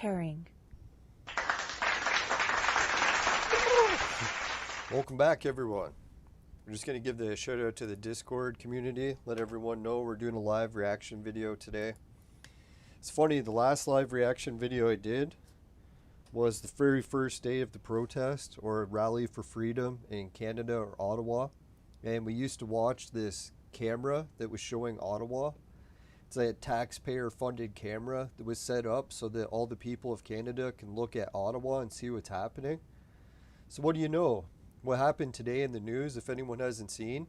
Preparing. Welcome back, everyone. We're just going to give the shout out to the Discord community, let everyone know we're doing a live reaction video today. It's funny, the last live reaction video I did was the very first day of the protest or rally for freedom in Canada or Ottawa. And we used to watch this camera that was showing Ottawa. It's a taxpayer funded camera that was set up so that all the people of Canada can look at Ottawa and see what's happening. So what do you know? What happened today in the news, if anyone hasn't seen,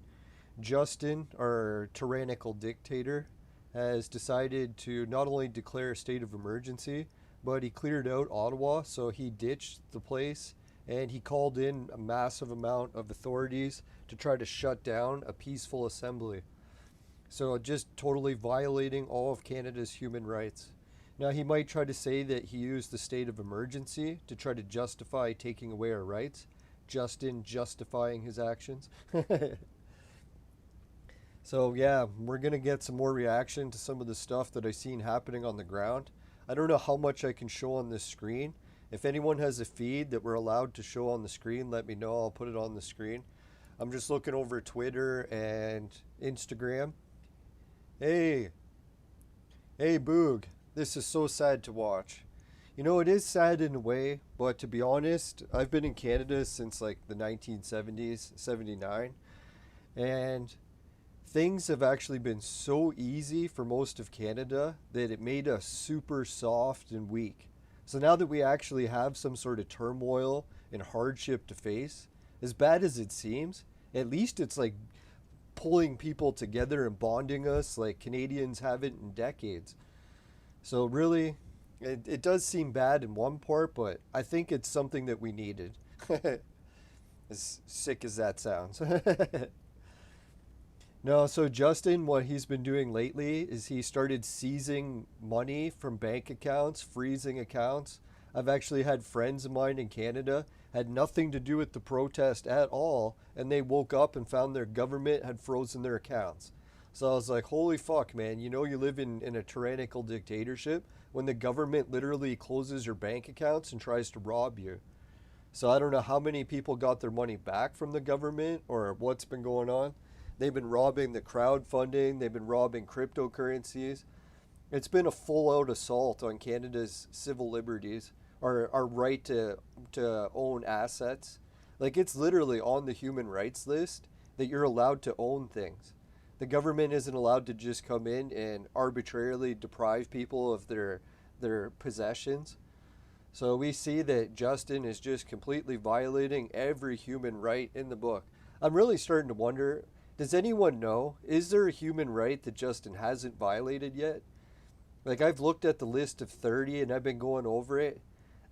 Justin, our tyrannical dictator, has decided to not only declare a state of emergency, but he cleared out Ottawa, so he ditched the place and he called in a massive amount of authorities to try to shut down a peaceful assembly. So just totally violating all of Canada's human rights. Now he might try to say that he used the state of emergency to try to justify taking away our rights. Justin justifying his actions. So yeah, we're gonna get some more reaction to some of the stuff that I've seen happening on the ground. I don't know how much I can show on this screen. If anyone has a feed that we're allowed to show on the screen, let me know. I'll put it on the screen. I'm just looking over Twitter and Instagram. Hey Boog, this is so sad to watch. You know, it is sad in a way, but to be honest, I've been in Canada since like the 1970s, 79, and things have actually been so easy for most of Canada that it made us super soft and weak. So now that we actually have some sort of turmoil and hardship to face, as bad as it seems, at least it's like pulling people together and bonding us like Canadians haven't in decades. So really, it does seem bad in one part, but I think it's something that we needed. As sick as that sounds. No, so Justin, what he's been doing lately is he started seizing money from bank accounts, freezing accounts. I've actually had friends of mine in Canada, had nothing to do with the protest at all, and they woke up and found their government had frozen their accounts. So I was like, holy fuck, man, you know you live in a tyrannical dictatorship when the government literally closes your bank accounts and tries to rob you. So I don't know how many people got their money back from the government or what's been going on. They've been robbing the crowdfunding. They've been robbing cryptocurrencies. It's been a full-out assault on Canada's civil liberties, our right to own assets. Like, it's literally on the human rights list that you're allowed to own things. The government isn't allowed to just come in and arbitrarily deprive people of their possessions. So we see that Justin is just completely violating every human right in the book. I'm really starting to wonder, does anyone know, is there a human right that Justin hasn't violated yet? Like, I've looked at the list of 30 and I've been going over it.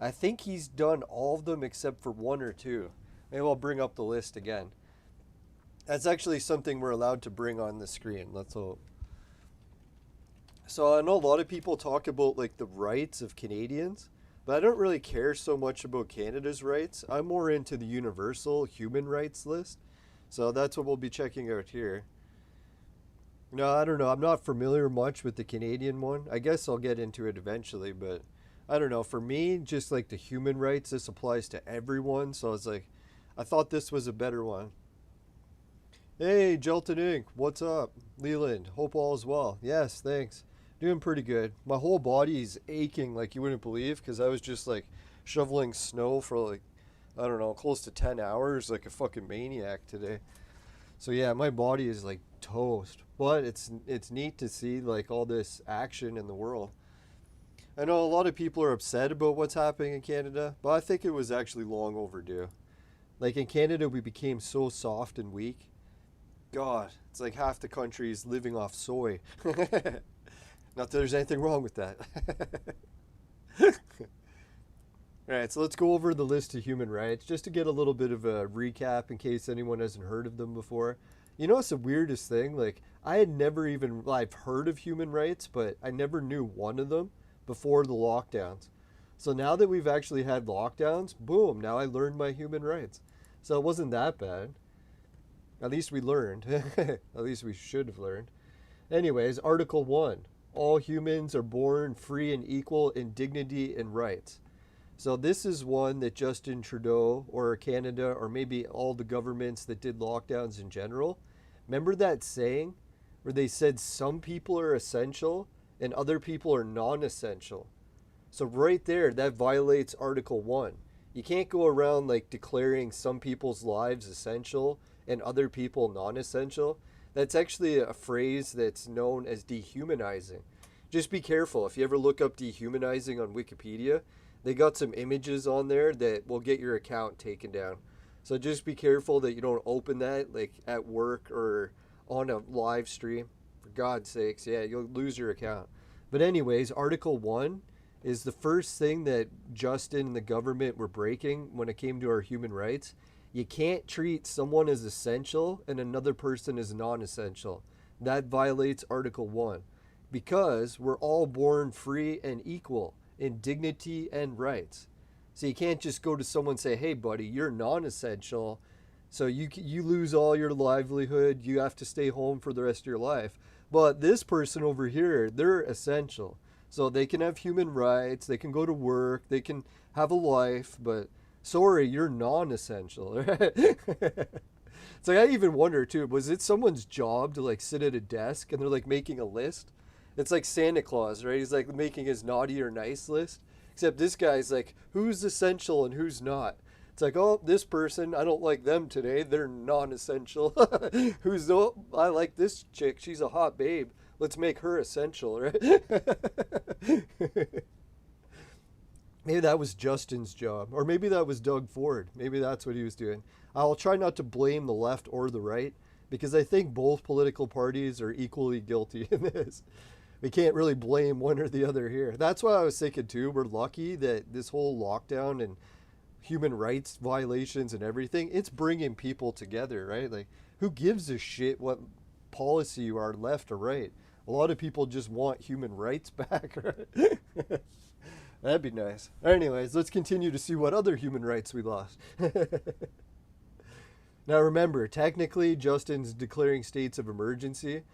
I think he's done all of them except for one or two. Maybe I'll bring up the list again. That's actually something we're allowed to bring on the screen. Let's hope. So I know a lot of people talk about like the rights of Canadians, but I don't really care so much about Canada's rights. I'm more into the universal human rights list. So that's what we'll be checking out here. No, I don't know. I'm not familiar much with the Canadian one. I guess I'll get into it eventually, but I don't know. For me, just like the human rights, this applies to everyone. So it's like, I thought this was a better one. Hey, Jelton Inc., what's up? Leland, hope all is well. Yes, thanks. Doing pretty good. My whole body's aching like you wouldn't believe because I was just like shoveling snow for like, I don't know, close to 10 hours like a fucking maniac today. So yeah, my body is like toast. But it's neat to see like all this action in the world. I know a lot of people are upset about what's happening in Canada, but I think it was actually long overdue. Like in Canada, we became so soft and weak. God, it's like half the country is living off soy. Not that there's anything wrong with that. Alright, so let's go over the list of human rights just to get a little bit of a recap in case anyone hasn't heard of them before. You know what's the weirdest thing? Like, I had never even, I've heard of human rights, but I never knew one of them before the lockdowns. So now that we've actually had lockdowns, boom, now I learned my human rights. So it wasn't that bad. At least we learned. At least we should have learned. Anyways, Article 1. All humans are born free and equal in dignity and rights. So this is one that Justin Trudeau or Canada or maybe all the governments that did lockdowns in general, remember that saying where they said some people are essential and other people are non-essential? So right there, that violates Article 1. You can't go around like declaring some people's lives essential and other people non-essential. That's actually a phrase that's known as dehumanizing. Just be careful. If you ever look up dehumanizing on Wikipedia, they got some images on there that will get your account taken down. So just be careful that you don't open that like at work or on a live stream. For God's sakes, yeah, you'll lose your account. But anyways, Article 1 is the first thing that Justin and the government were breaking when it came to our human rights. You can't treat someone as essential and another person as non-essential. That violates Article 1 because we're all born free and equal in dignity and rights. So you can't just go to someone and say, hey buddy, you're non-essential, so you lose all your livelihood, you have to stay home for the rest of your life. But this person over here, they're essential. So they can have human rights, they can go to work, they can have a life, but sorry, you're non-essential. It's like, I even wonder too, was it someone's job to like sit at a desk and they're like making a list? It's like Santa Claus, right? He's like making his naughty or nice list. Except this guy's like, who's essential and who's not? It's like, oh, this person, I don't like them today. They're non-essential. I like this chick. She's a hot babe. Let's make her essential, right? Maybe that was Justin's job. Or maybe that was Doug Ford. Maybe that's what he was doing. I'll try not to blame the left or the right, because I think both political parties are equally guilty in this. We can't really blame one or the other here. That's why I was thinking too, we're lucky that this whole lockdown and human rights violations and everything, it's bringing people together, right? Like, who gives a shit what policy you are, left or right? A lot of people just want human rights back, right? That'd be nice. Anyways, let's continue to see what other human rights we lost. Now remember, technically Justin's declaring states of emergency,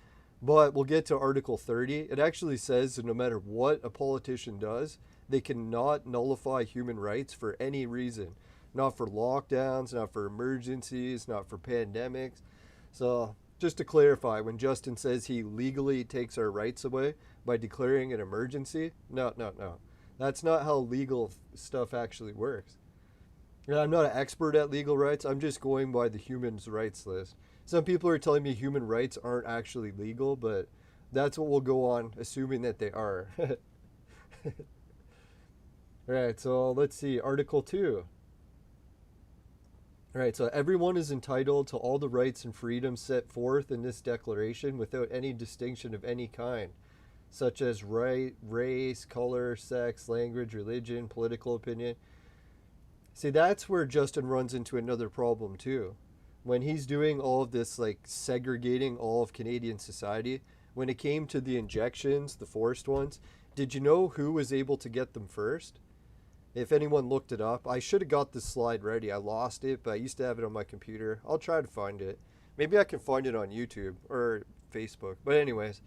but we'll get to Article 30. It actually says that no matter what a politician does, they cannot nullify human rights for any reason. Not for lockdowns, not for emergencies, not for pandemics. So just to clarify, when Justin says he legally takes our rights away by declaring an emergency, no. That's not how legal stuff actually works. And I'm not an expert at legal rights. I'm just going by the human rights list. Some people are telling me human rights aren't actually legal, but that's what we'll go on, assuming that they are. Alright, so let's see, Article 2. Alright, so everyone is entitled to all the rights and freedoms set forth in this declaration without any distinction of any kind, such as race, color, sex, language, religion, political opinion. See, that's where Justin runs into another problem too. When he's doing all of this, like segregating all of Canadian society, when it came to the injections, the forced ones, did you know who was able to get them first? If anyone looked it up, I should have got this slide ready. I lost it, but I used to have it on my computer. I'll try to find it. Maybe I can find it on YouTube or Facebook. But anyways,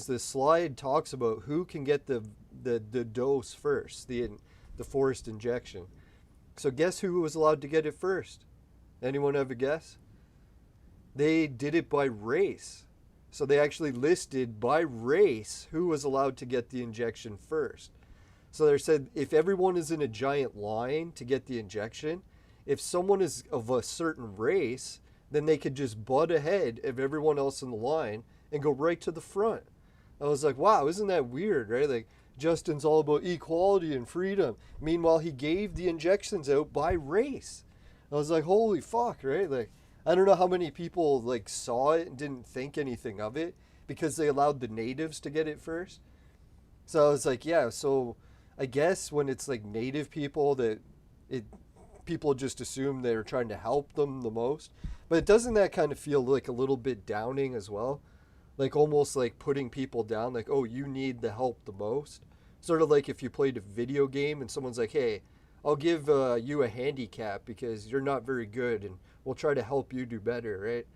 this slide talks about who can get the dose first, the forced injection. So guess who was allowed to get it first? Anyone have a guess? They did it by race. So they actually listed by race who was allowed to get the injection first. So they said if everyone is in a giant line to get the injection, if someone is of a certain race, then they could just butt ahead of everyone else in the line and go right to the front. I was like, wow, isn't that weird, right? Like, Justin's all about equality and freedom. Meanwhile, he gave the injections out by race. I was like, holy fuck, right? Like, I don't know how many people like saw it and didn't think anything of it because they allowed the natives to get it first. So I was like, yeah, so I guess when it's like native people people just assume they're trying to help them the most. But doesn't that kind of feel like a little bit downing as well? Like almost like putting people down, like, oh, you need the help the most. Sort of like if you played a video game and someone's like, hey, I'll give you a handicap because you're not very good and we'll try to help you do better, right?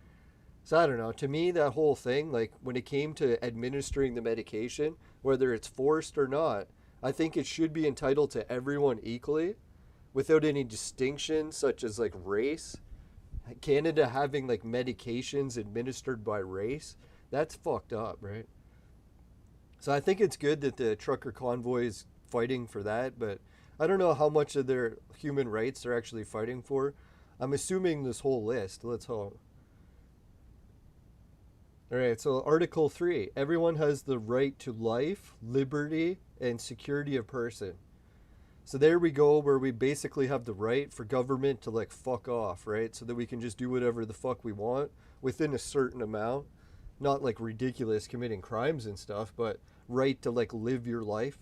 So I don't know. To me, that whole thing, like when it came to administering the medication, whether it's forced or not, I think it should be entitled to everyone equally without any distinction, such as like race. Canada having like medications administered by race, that's fucked up, right? So I think it's good that the trucker convoy is fighting for that, but I don't know how much of their human rights they're actually fighting for. I'm assuming this whole list. Let's hope. All right, so Article 3, everyone has the right to life, liberty, and security of person. So there we go, where we basically have the right for government to like fuck off, right? So that we can just do whatever the fuck we want within a certain amount. Not like ridiculous committing crimes and stuff, but right to like live your life.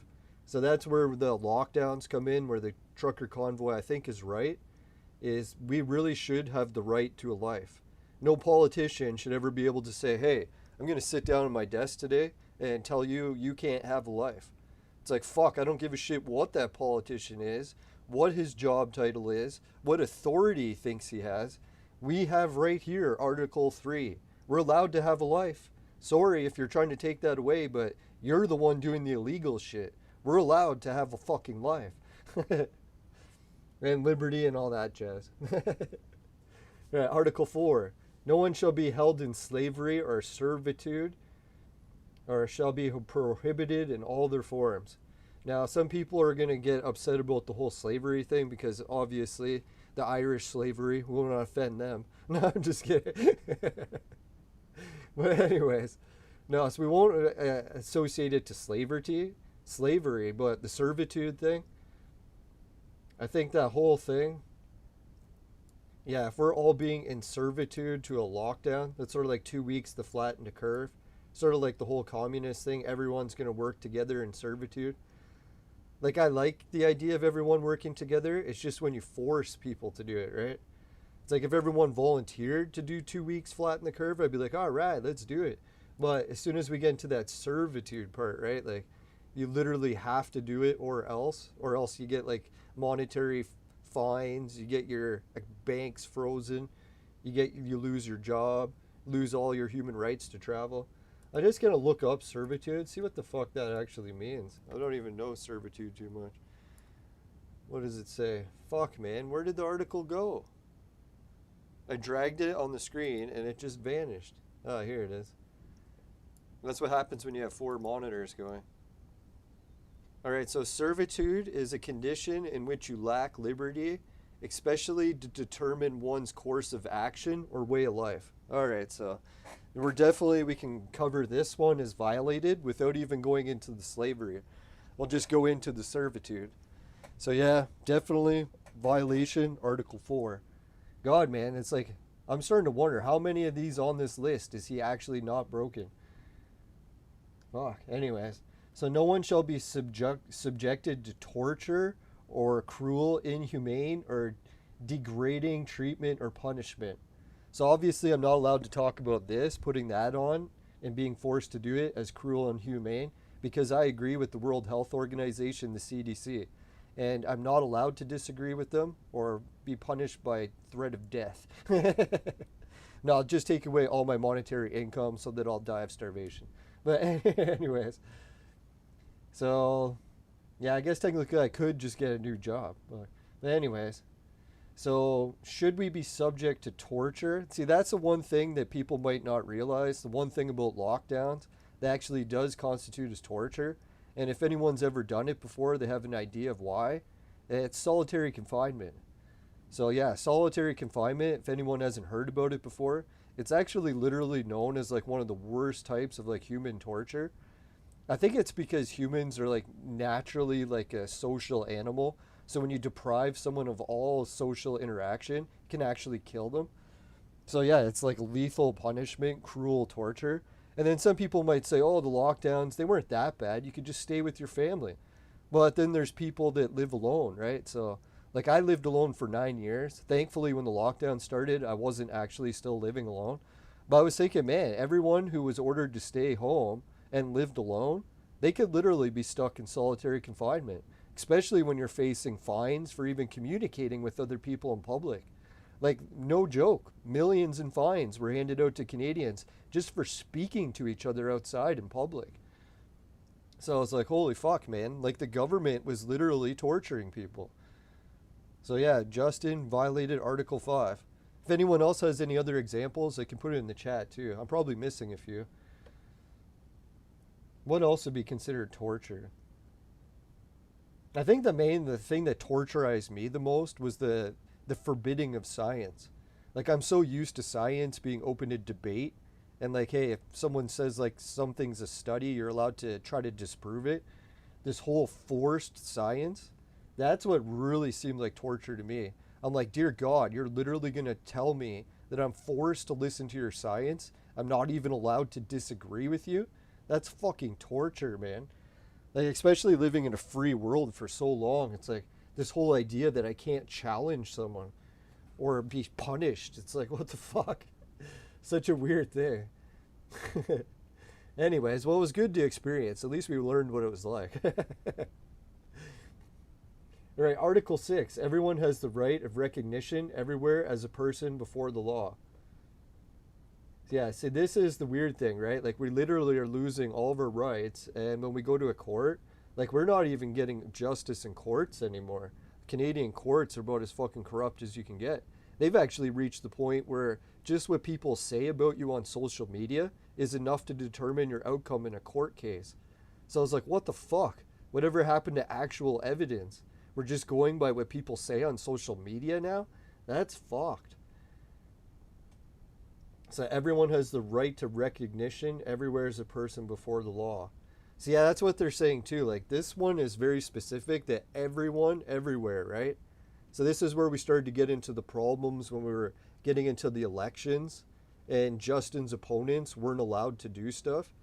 So that's where the lockdowns come in, where the trucker convoy I think is right, is we really should have the right to a life. No politician should ever be able to say, hey, I'm going to sit down at my desk today and tell you you can't have a life. It's like, fuck, I don't give a shit what that politician is, what his job title is, what authority he thinks he has. We have right here, Article 3. We're allowed to have a life. Sorry if you're trying to take that away, but you're the one doing the illegal shit. We're allowed to have a fucking life. And liberty and all that jazz. Right, Article 4. No one shall be held in slavery or servitude or shall be prohibited in all their forms. Now, some people are going to get upset about the whole slavery thing because obviously the Irish slavery will not offend them. No, I'm just kidding. But anyways, no, so we won't associate it to slavery, but the servitude thing, I think that whole thing, yeah, if we're all being in servitude to a lockdown, that's sort of like 2 weeks to flatten the curve. Sort of like the whole communist thing, everyone's going to work together in servitude. Like, I like the idea of everyone working together. It's just when you force people to do it, right? It's like if everyone volunteered to do 2 weeks flatten the curve, I'd be like, all right, let's do it. But as soon as we get into that servitude part, right? Like, you literally have to do it or else you get like monetary fines, you get your banks frozen, you lose your job, lose all your human rights to travel. I'm just gonna look up servitude, see what the fuck that actually means. I don't even know servitude too much. What does it say? Fuck, man, where did the article go? I dragged it on the screen and it just vanished. Oh, here it is. That's what happens when you have 4 monitors going. All right, so servitude is a condition in which you lack liberty, especially to determine one's course of action or way of life. All right, so we can cover this one as violated without even going into the slavery. We'll just go into the servitude. So yeah, definitely violation, Article 4. God, man, it's like, I'm starting to wonder how many of these on this list is he actually not broken? Fuck, anyways. So no one shall be subjected to torture or cruel, inhumane, or degrading treatment or punishment. So obviously I'm not allowed to talk about this, putting that on and being forced to do it as cruel and inhumane, because I agree with the World Health Organization, the CDC. And I'm not allowed to disagree with them or be punished by threat of death. No, I'll just take away all my monetary income so that I'll die of starvation. But anyways, so yeah, I guess technically I could just get a new job. But anyways, so should we be subject to torture? See, that's the one thing that people might not realize. The one thing about lockdowns that actually does constitute as torture. And if anyone's ever done it before, they have an idea of why. It's solitary confinement. So yeah, solitary confinement, if anyone hasn't heard about it before, it's actually literally known as like one of the worst types of like human torture. I think it's because humans are like naturally like a social animal. So when you deprive someone of all social interaction, it can actually kill them. So yeah, it's like lethal punishment, cruel torture. And then some people might say, oh, the lockdowns, they weren't that bad. You could just stay with your family. But then there's people that live alone, right? So like I lived alone for 9 years. Thankfully, when the lockdown started, I wasn't actually still living alone. But I was thinking, man, everyone who was ordered to stay home and lived alone, they could literally be stuck in solitary confinement, especially when you're facing fines for even communicating with other people in public. Like, no joke, millions in fines were handed out to Canadians just for speaking to each other outside in public. So I was like, holy fuck, man. Like, the government was literally torturing people. So yeah, Justin violated Article 5. If anyone else has any other examples, they can put it in the chat too. I'm probably missing a few. What else would be considered torture? I think the thing that torturized me the most was the forbidding of science. Like, I'm so used to science being open to debate, and like, hey, if someone says like something's a study, you're allowed to try to disprove it. This whole forced science, that's what really seemed like torture to me. I'm like, dear God, you're literally gonna tell me that I'm forced to listen to your science? I'm not even allowed to disagree with you? That's fucking torture, man. Like, especially living in a free world for so long, it's like this whole idea that I can't challenge someone or be punished. It's like, what the fuck? Such a weird thing. Anyways, well, it was good to experience. At least we learned what it was like. All right, Article 6. Everyone has the right of recognition everywhere as a person before the law. Yeah, see, this is the weird thing, right? Like, we literally are losing all of our rights, and when we go to a court, like, we're not even getting justice in courts anymore. Canadian courts are about as fucking corrupt as you can get. They've actually reached the point where just what people say about you on social media is enough to determine your outcome in a court case. So I was like, what the fuck? Whatever happened to actual evidence? We're just going by what people say on social media now? That's fucked. So everyone has the right to recognition everywhere as a person before the law. So yeah, that's what they're saying too. Like, this one is very specific that everyone, everywhere, right? So this is where we started to get into the problems when we were getting into the elections and Justin's opponents weren't allowed to do stuff.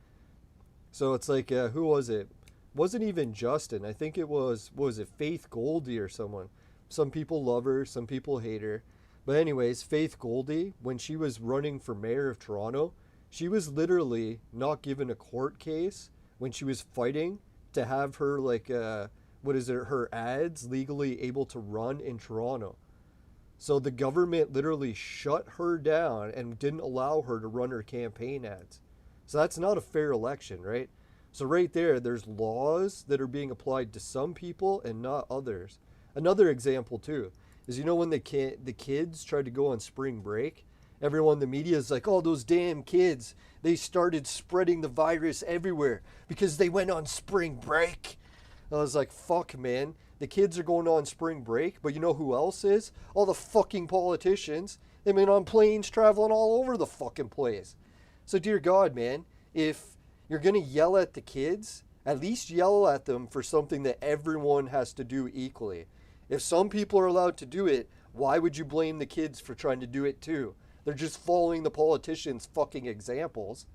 So it's like, who was it? Wasn't even Justin. I think it was, what was it, Faith Goldie or someone. Some people love her, some people hate her. But anyways, Faith Goldie, when she was running for mayor of Toronto, she was literally not given a court case when she was fighting to have her, like, her ads legally able to run in Toronto. So the government literally shut her down and didn't allow her to run her campaign ads. So that's not a fair election, right? So right there, there's laws that are being applied to some people and not others. Another example too is, you know, when the kids tried to go on spring break, everyone in the media is like, oh, those damn kids, they started spreading the virus everywhere because they went on spring break. I was like, fuck, man. The kids are going on spring break, but you know who else is? All the fucking politicians. They've been on planes traveling all over the fucking place. So dear God, man, if you're going to yell at the kids, at least yell at them for something that everyone has to do equally. If some people are allowed to do it, why would you blame the kids for trying to do it too? They're just following the politicians' fucking examples.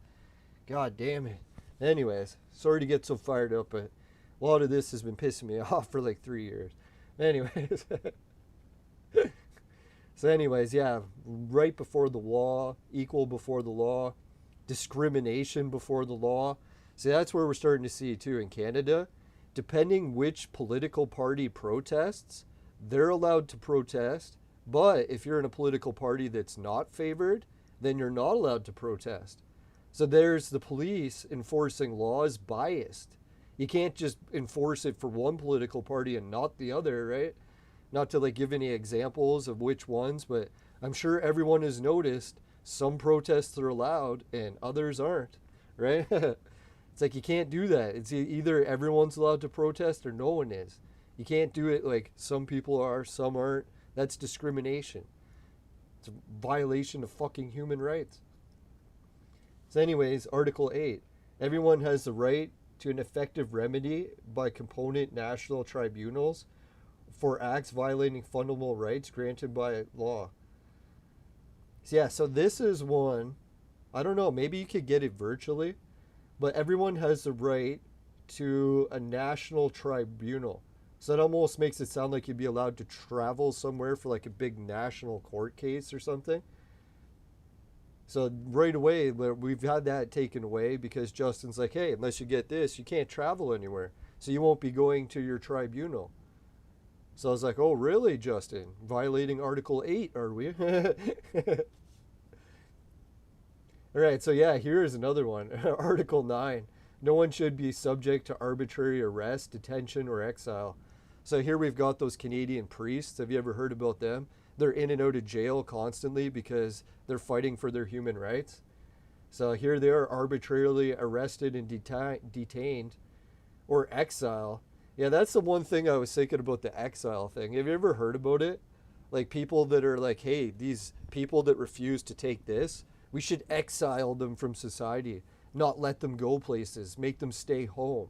God damn it. Anyways, sorry to get so fired up, but a lot of this has been pissing me off for like 3 years. Anyways. So anyways, yeah, right before the law, equal before the law, discrimination before the law. See, that's where we're starting to see too in Canada. Depending which political party protests, they're allowed to protest. But if you're in a political party that's not favored, then you're not allowed to protest. So there's the police enforcing laws biased. You can't just enforce it for one political party and not the other, right? Not to like give any examples of which ones, but I'm sure everyone has noticed some protests are allowed and others aren't, right? It's like, you can't do that. It's either everyone's allowed to protest or no one is. You can't do it like some people are, some aren't. That's discrimination. It's a violation of fucking human rights. So anyways, Article 8. Everyone has the right to an effective remedy by component national tribunals for acts violating fundamental rights granted by law. So yeah, so this is one, I don't know, maybe you could get it virtually, but everyone has the right to a national tribunal. So that almost makes it sound like you'd be allowed to travel somewhere for like a big national court case or something. So right away, we've had that taken away because Justin's like, hey, unless you get this, you can't travel anywhere. So you won't be going to your tribunal. So I was like, oh, really, Justin? Violating Article 8, are we? All right, so yeah, here is another one. Article 9. No one should be subject to arbitrary arrest, detention, or exile. So here we've got those Canadian priests. Have you ever heard about them? They're in and out of jail constantly because they're fighting for their human rights. So here they are arbitrarily arrested and detained or exile. Yeah, that's the one thing I was thinking about the exile thing. Have you ever heard about it? Like people that are like, hey, these people that refuse to take this, we should exile them from society, not let them go places, make them stay home.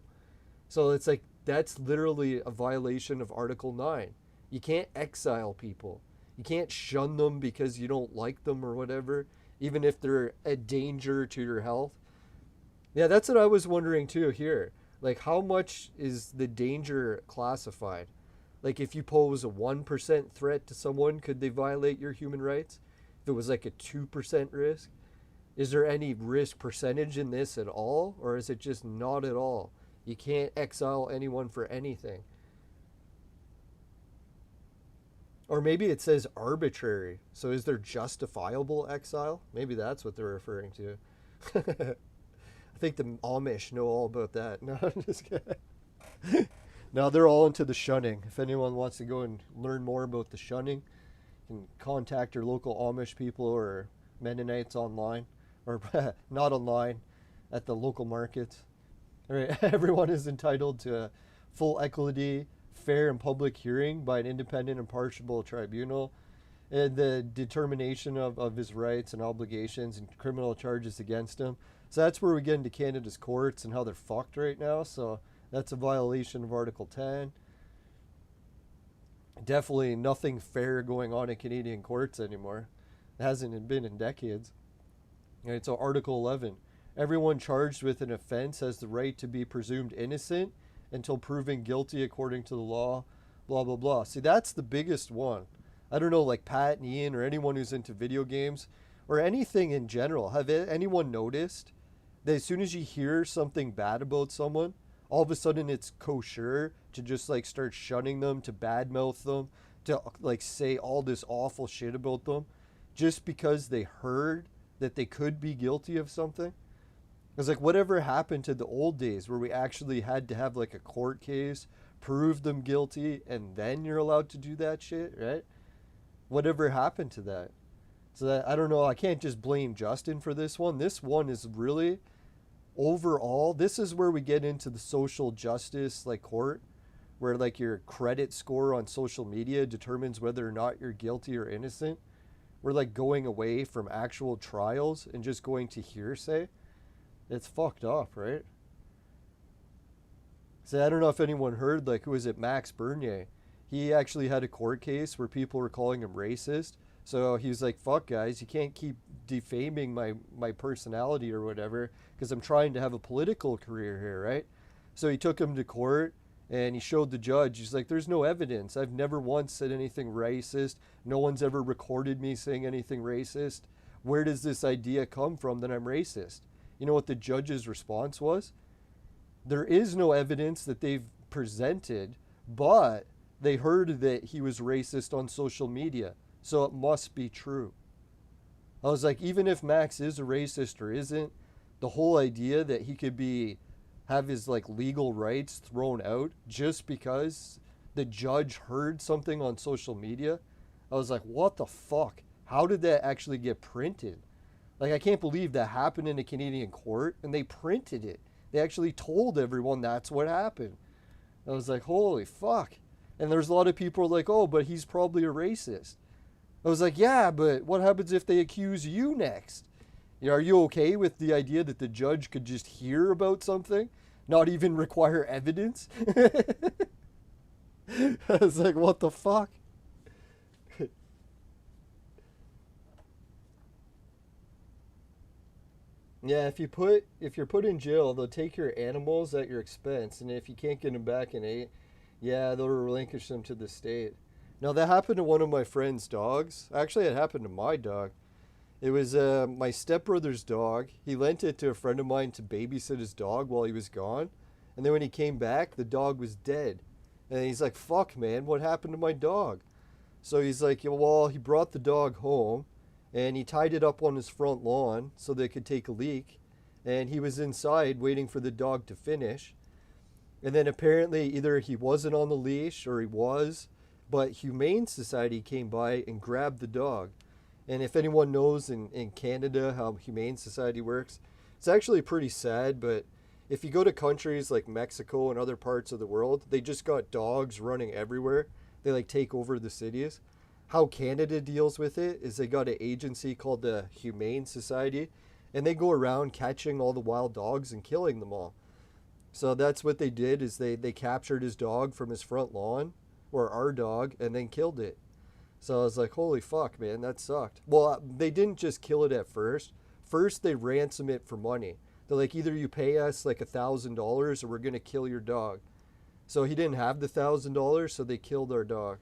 So it's like, that's literally a violation of Article 9. You can't exile people. You can't shun them because you don't like them or whatever, even if they're a danger to your health. Yeah, that's what I was wondering too here. Like, how much is the danger classified? Like, if you pose a 1% threat to someone, could they violate your human rights? If it was like a 2% risk? Is there any risk percentage in this at all? Or is it just not at all? You can't exile anyone for anything. Or maybe it says arbitrary. So is there justifiable exile? Maybe that's what they're referring to. I think the Amish know all about that. No, I'm just kidding. Now they're all into the shunning. If anyone wants to go and learn more about the shunning, you can contact your local Amish people or Mennonites online. Or not online, at the local markets. All right, everyone is entitled to a full equity, fair and public hearing by an independent and impartial tribunal, and the determination of his rights and obligations and criminal charges against him. So that's where we get into Canada's courts and how they're fucked right now. So that's a violation of Article 10. Definitely nothing fair going on in Canadian courts anymore. It hasn't been in decades. All right, so Article 11. Everyone charged with an offense has the right to be presumed innocent until proven guilty according to the law, blah, blah, blah. See, that's the biggest one. I don't know, like Pat and Ian or anyone who's into video games or anything in general. Have anyone noticed that as soon as you hear something bad about someone, all of a sudden it's kosher to just like start shunning them, to badmouth them, to like say all this awful shit about them just because they heard that they could be guilty of something? It's like, whatever happened to the old days where we actually had to have like a court case, prove them guilty, and then you're allowed to do that shit, right? Whatever happened to that? So that, I don't know, I can't just blame Justin for this one. This one is really, overall, this is where we get into the social justice like court, where like your credit score on social media determines whether or not you're guilty or innocent. We're like going away from actual trials and just going to hearsay. It's fucked up, right? So I don't know if anyone heard, like, who was it, Max Bernier? He actually had a court case where people were calling him racist. So he was like, fuck guys, you can't keep defaming my personality or whatever because I'm trying to have a political career here, right? So he took him to court and he showed the judge, he's like, there's no evidence. I've never once said anything racist. No one's ever recorded me saying anything racist. Where does this idea come from that I'm racist? You know what the judge's response was? There is no evidence that they've presented, but they heard that he was racist on social media, so it must be true. I was like, even if Max is a racist or isn't, the whole idea that he could have his like legal rights thrown out just because the judge heard something on social media, I was like, what the fuck? How did that actually get printed? Like, I can't believe that happened in a Canadian court and they printed it. They actually told everyone that's what happened. I was like, holy fuck. And there's a lot of people like, oh, but he's probably a racist. I was like, yeah, but what happens if they accuse you next? You know, are you okay with the idea that the judge could just hear about something, not even require evidence? I was like, what the fuck? Yeah, if you're put in jail, they'll take your animals at your expense, and if you can't get them back in 8, yeah, they'll relinquish them to the state. Now that happened to one of my friend's dogs. Actually, it happened to my dog. It was my stepbrother's dog. He lent it to a friend of mine to babysit his dog while he was gone, and then when he came back, the dog was dead. And he's like, fuck, man, what happened to my dog? So he's like, well, he brought the dog home and he tied it up on his front lawn so they could take a leak. And he was inside waiting for the dog to finish. And then apparently either he wasn't on the leash or he was, but Humane Society came by and grabbed the dog. And if anyone knows in Canada how Humane Society works, it's actually pretty sad, but if you go to countries like Mexico and other parts of the world, they just got dogs running everywhere. They like take over the cities. How Canada deals with it is they got an agency called the Humane Society, and they go around catching all the wild dogs and killing them all. So that's what they did, is they captured his dog from his front lawn, or our dog, and then killed it. So I was like, holy fuck, man, that sucked. Well, they didn't just kill it at first. First, they ransom it for money. They're like, either you pay us like $1,000 or we're going to kill your dog. So he didn't have the $1,000, so they killed our dog.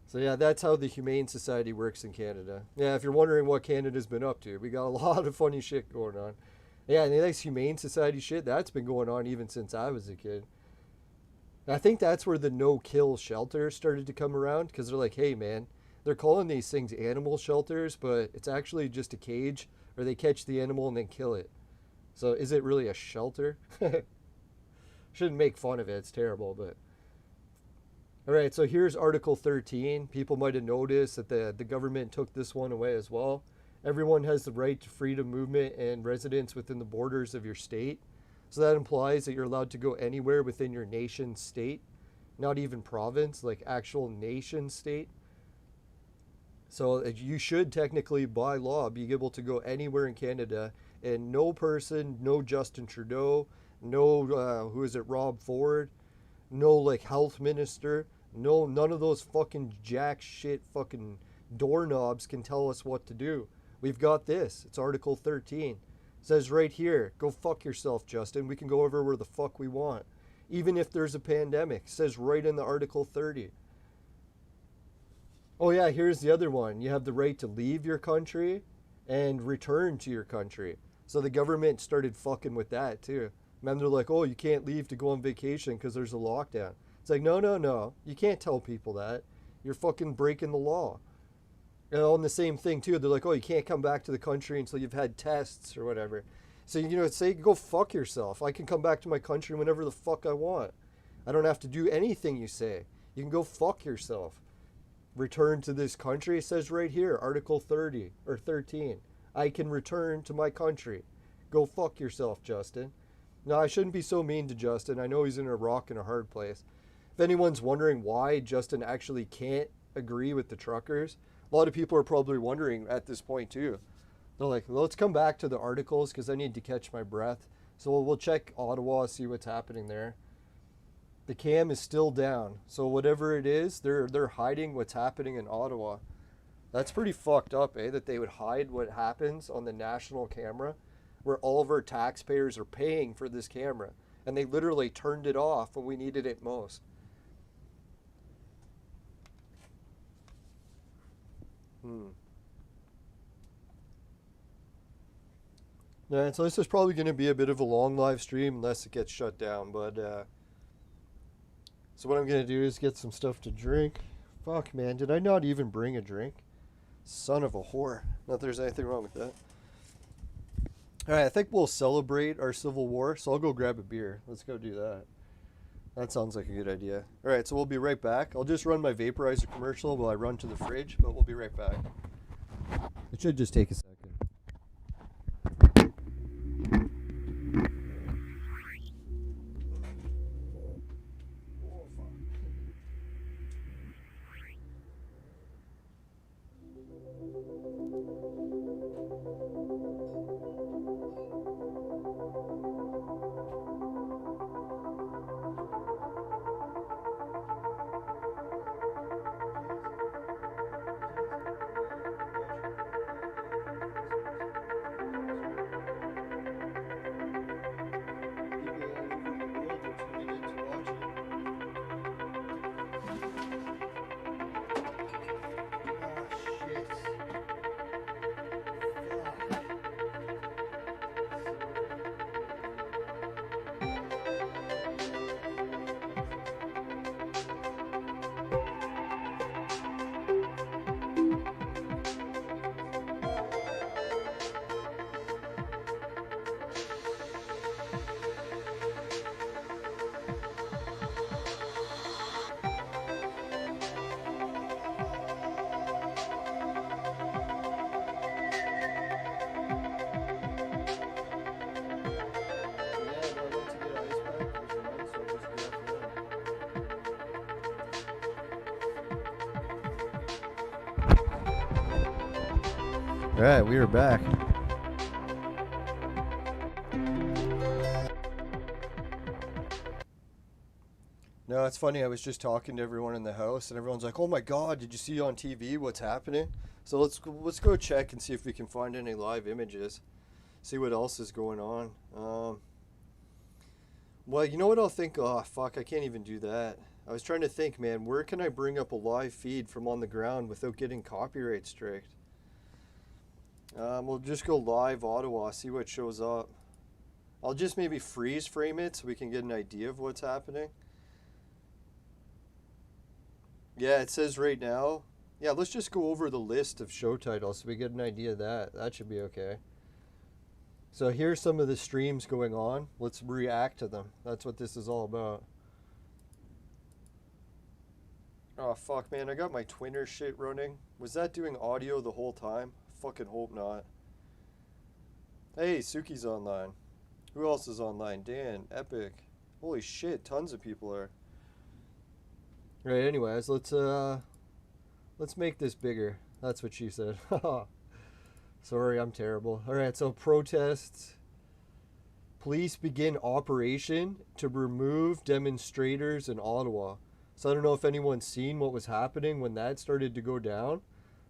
So yeah, that's how the Humane Society works in Canada. Yeah, if you're wondering what Canada's been up to, we got a lot of funny shit going on. Yeah, and this Humane Society shit, that's been going on even since I was a kid. And I think that's where the no-kill shelter started to come around, because they're like, hey man, they're calling these things animal shelters, but it's actually just a cage, or they catch the animal and then kill it. So is it really a shelter? Shouldn't make fun of it, it's terrible, but... Alright, so here's Article 13. People might have noticed that the government took this one away as well. Everyone has the right to freedom, movement, and residence within the borders of your state. So that implies that you're allowed to go anywhere within your nation state, not even province, like actual nation state. So you should technically, by law, be able to go anywhere in Canada, and no person, no Justin Trudeau, no, who is it, Rob Ford, no like health minister, no, none of those fucking jack shit fucking doorknobs can tell us what to do. We've got this. It's Article 13. It says right here, go fuck yourself, Justin. We can go everywhere the fuck we want. Even if there's a pandemic. It says right in the Article 30. Oh yeah, here's the other one. You have the right to leave your country and return to your country. So the government started fucking with that too. And then they're like, oh, you can't leave to go on vacation because there's a lockdown. It's like, no. You can't tell people that. You're fucking breaking the law. And on the same thing too, they're like, oh, you can't come back to the country until you've had tests or whatever. So, you know, say, go fuck yourself. I can come back to my country whenever the fuck I want. I don't have to do anything you say. You can go fuck yourself. Return to this country, it says right here, Article 30 or 13. I can return to my country. Go fuck yourself, Justin. No, I shouldn't be so mean to Justin. I know he's in a rock and a hard place. If anyone's wondering why Justin actually can't agree with the truckers, a lot of people are probably wondering at this point too. They're like, well, let's come back to the articles because I need to catch my breath. So we'll check Ottawa, see what's happening there. The cam is still down. So whatever it is, they're hiding what's happening in Ottawa. That's pretty fucked up, eh? That they would hide what happens on the national camera, where all of our taxpayers are paying for this camera. And they literally turned it off when we needed it most. Yeah, so this is probably going to be a bit of a long live stream unless it gets shut down. But so what I'm going to do is get some stuff to drink. Fuck, man, did I not even bring a drink? Son of a whore. Not that there's anything wrong with that. Alright, I think we'll celebrate our Civil War, so I'll go grab a beer. Let's go do that. That sounds like a good idea. Alright, so we'll be right back. I'll just run my vaporizer commercial while I run to the fridge, but we'll be right back. It should just take a second. Alright, we are back. No, it's funny. I was just talking to everyone in the house, and everyone's like, "Oh my God, did you see on TV what's happening?" So let's go check and see if we can find any live images, see what else is going on. Well, you know what I'll think? Oh fuck, I can't even do that. I was trying to think, man, where can I bring up a live feed from on the ground without getting copyright striked? We'll just go live Ottawa, see what shows up. I'll just maybe freeze frame it so we can get an idea of what's happening. Yeah, it says right now. Yeah, let's just go over the list of show titles so we get an idea of that. That should be okay. So here's some of the streams going on. Let's react to them. That's what this is all about. Oh, fuck, man. I got my Twinner shit running. Was that doing audio the whole time? Fucking hope not. Hey, Suki's online. Who else is online? Dan, Epic. Holy shit, tons of people are. Right, anyways, let's make this bigger. That's what she said. Sorry, I'm terrible. Alright, so protests. Police begin operation to remove demonstrators in Ottawa. So I don't know if anyone's seen what was happening when that started to go down.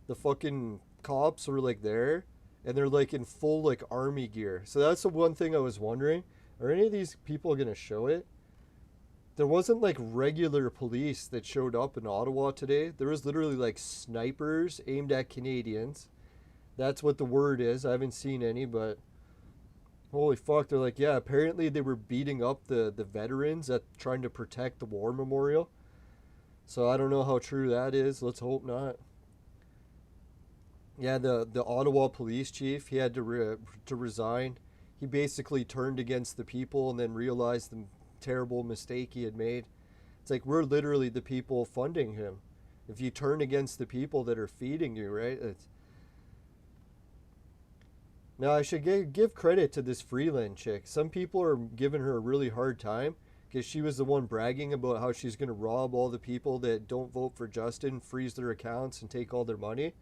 The fucking cops were like there, and they're like in full like army gear. So that's the one thing I was wondering. Are any of these people gonna show it? There wasn't like regular police that showed up in Ottawa today. There was literally like snipers aimed at Canadians. That's what the word is. I haven't seen any, but holy fuck, they're like, yeah, apparently they were beating up the veterans at trying to protect the war memorial. So I don't know how true that is. Let's hope not. Yeah, the Ottawa police chief, he had to resign. He basically turned against the people and then realized the terrible mistake he had made. It's like, we're literally the people funding him. If you turn against the people that are feeding you, right? Now, I should give credit to this Freeland chick. Some people are giving her a really hard time because she was the one bragging about how she's going to rob all the people that don't vote for Justin, freeze their accounts, and take all their money.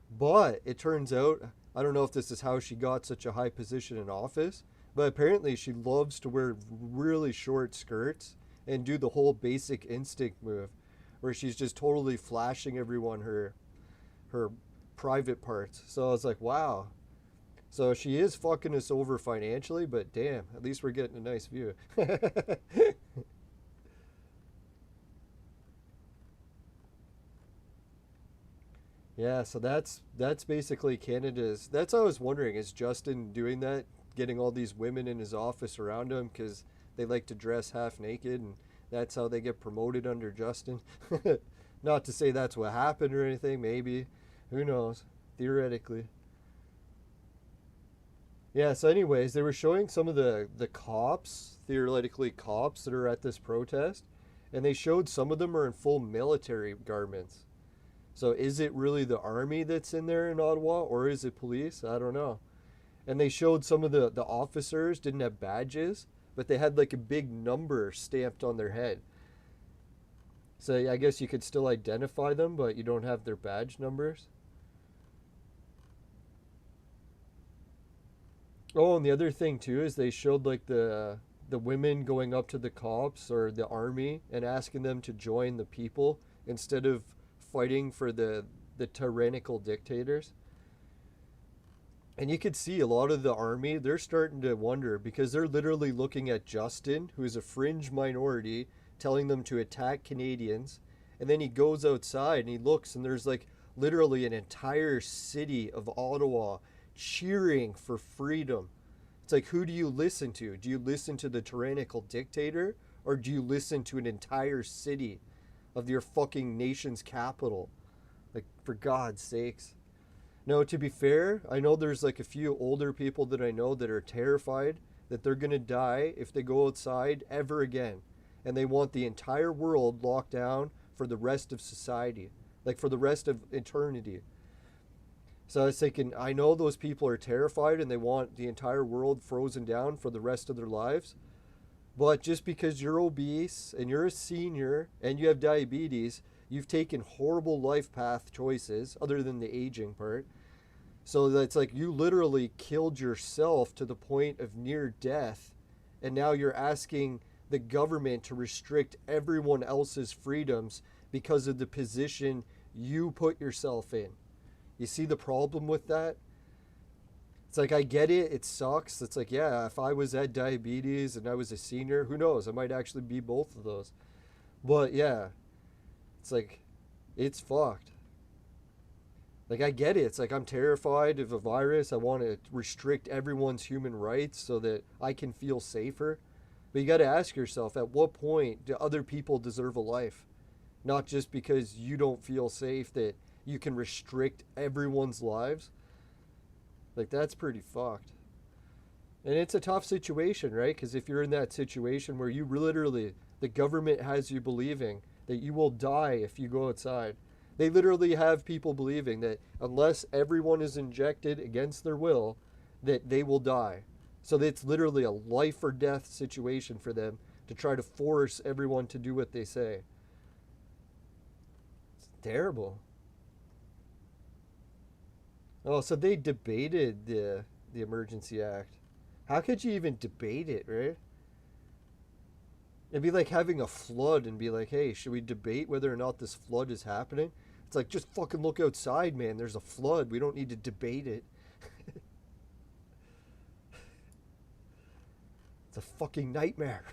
But it turns out, I don't know if this is how she got such a high position in office, but apparently she loves to wear really short skirts and do the whole Basic Instinct move, where she's just totally flashing everyone her private parts. So I was like, wow. So she is fucking us over financially, but damn, at least we're getting a nice view. Yeah, so that's basically Canada's. That's what I was wondering, is Justin doing that, getting all these women in his office around him because they like to dress half naked, and that's how they get promoted under Justin? Not to say that's what happened or anything, maybe. Who knows? Theoretically. Yeah, so anyways, they were showing some of the cops, theoretically cops that are at this protest, and they showed some of them are in full military garments. So is it really the army that's in there in Ottawa, or is it police? I don't know. And they showed some of the officers didn't have badges, but they had like a big number stamped on their head. So I guess you could still identify them, but you don't have their badge numbers. Oh, and the other thing too is they showed like the women going up to the cops or the army and asking them to join the people instead of fighting for the tyrannical dictators. And you could see a lot of the army, they're starting to wonder because they're literally looking at Justin, who is a fringe minority, telling them to attack Canadians. And then he goes outside and he looks, and there's like literally an entire city of Ottawa cheering for freedom. It's like, who do you listen to? Do you listen to the tyrannical dictator, or do you listen to an entire city of your fucking nation's capital? Like, for God's sakes. No, to be fair, I know there's like a few older people that I know that are terrified that they're gonna die if they go outside ever again, and they want the entire world locked down for the rest of society, like for the rest of eternity. So I was thinking, I know those people are terrified and they want the entire world frozen down for the rest of their lives. But just because you're obese and you're a senior and you have diabetes, you've taken horrible life path choices, other than the aging part. So that's like you literally killed yourself to the point of near death, and now you're asking the government to restrict everyone else's freedoms because of the position you put yourself in. You see the problem with that? It's like, I get it, it sucks. It's like, yeah, if I was at diabetes and I was a senior, who knows? I might actually be both of those. But yeah, it's like, it's fucked. Like, I get it. It's like, I'm terrified of a virus. I want to restrict everyone's human rights so that I can feel safer. But you got to ask yourself, at what point do other people deserve a life? Not just because you don't feel safe that you can restrict everyone's lives. Like, that's pretty fucked. And it's a tough situation, right? Because if you're in that situation where you literally, the government has you believing that you will die if you go outside. They literally have people believing that unless everyone is injected against their will, that they will die. So it's literally a life or death situation for them to try to force everyone to do what they say. It's terrible. Oh, so they debated the Emergency Act. How could you even debate it, right? It'd be like having a flood and be like, hey, should we debate whether or not this flood is happening? It's like, just fucking look outside, man. There's a flood. We don't need to debate it. It's a fucking nightmare.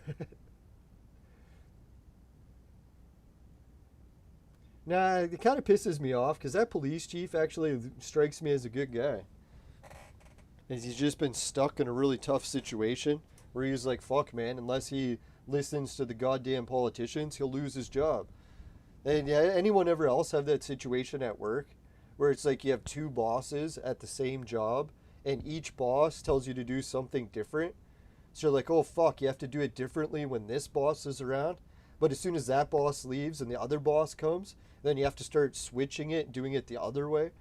Nah, it kind of pisses me off because that police chief actually strikes me as a good guy. And he's just been stuck in a really tough situation where he's like, fuck, man, unless he listens to the goddamn politicians, he'll lose his job. And yeah, anyone ever else have that situation at work where it's like you have two bosses at the same job and each boss tells you to do something different? So you're like, oh fuck, you have to do it differently when this boss is around. But as soon as that boss leaves and the other boss comes, then you have to start switching it, doing it the other way.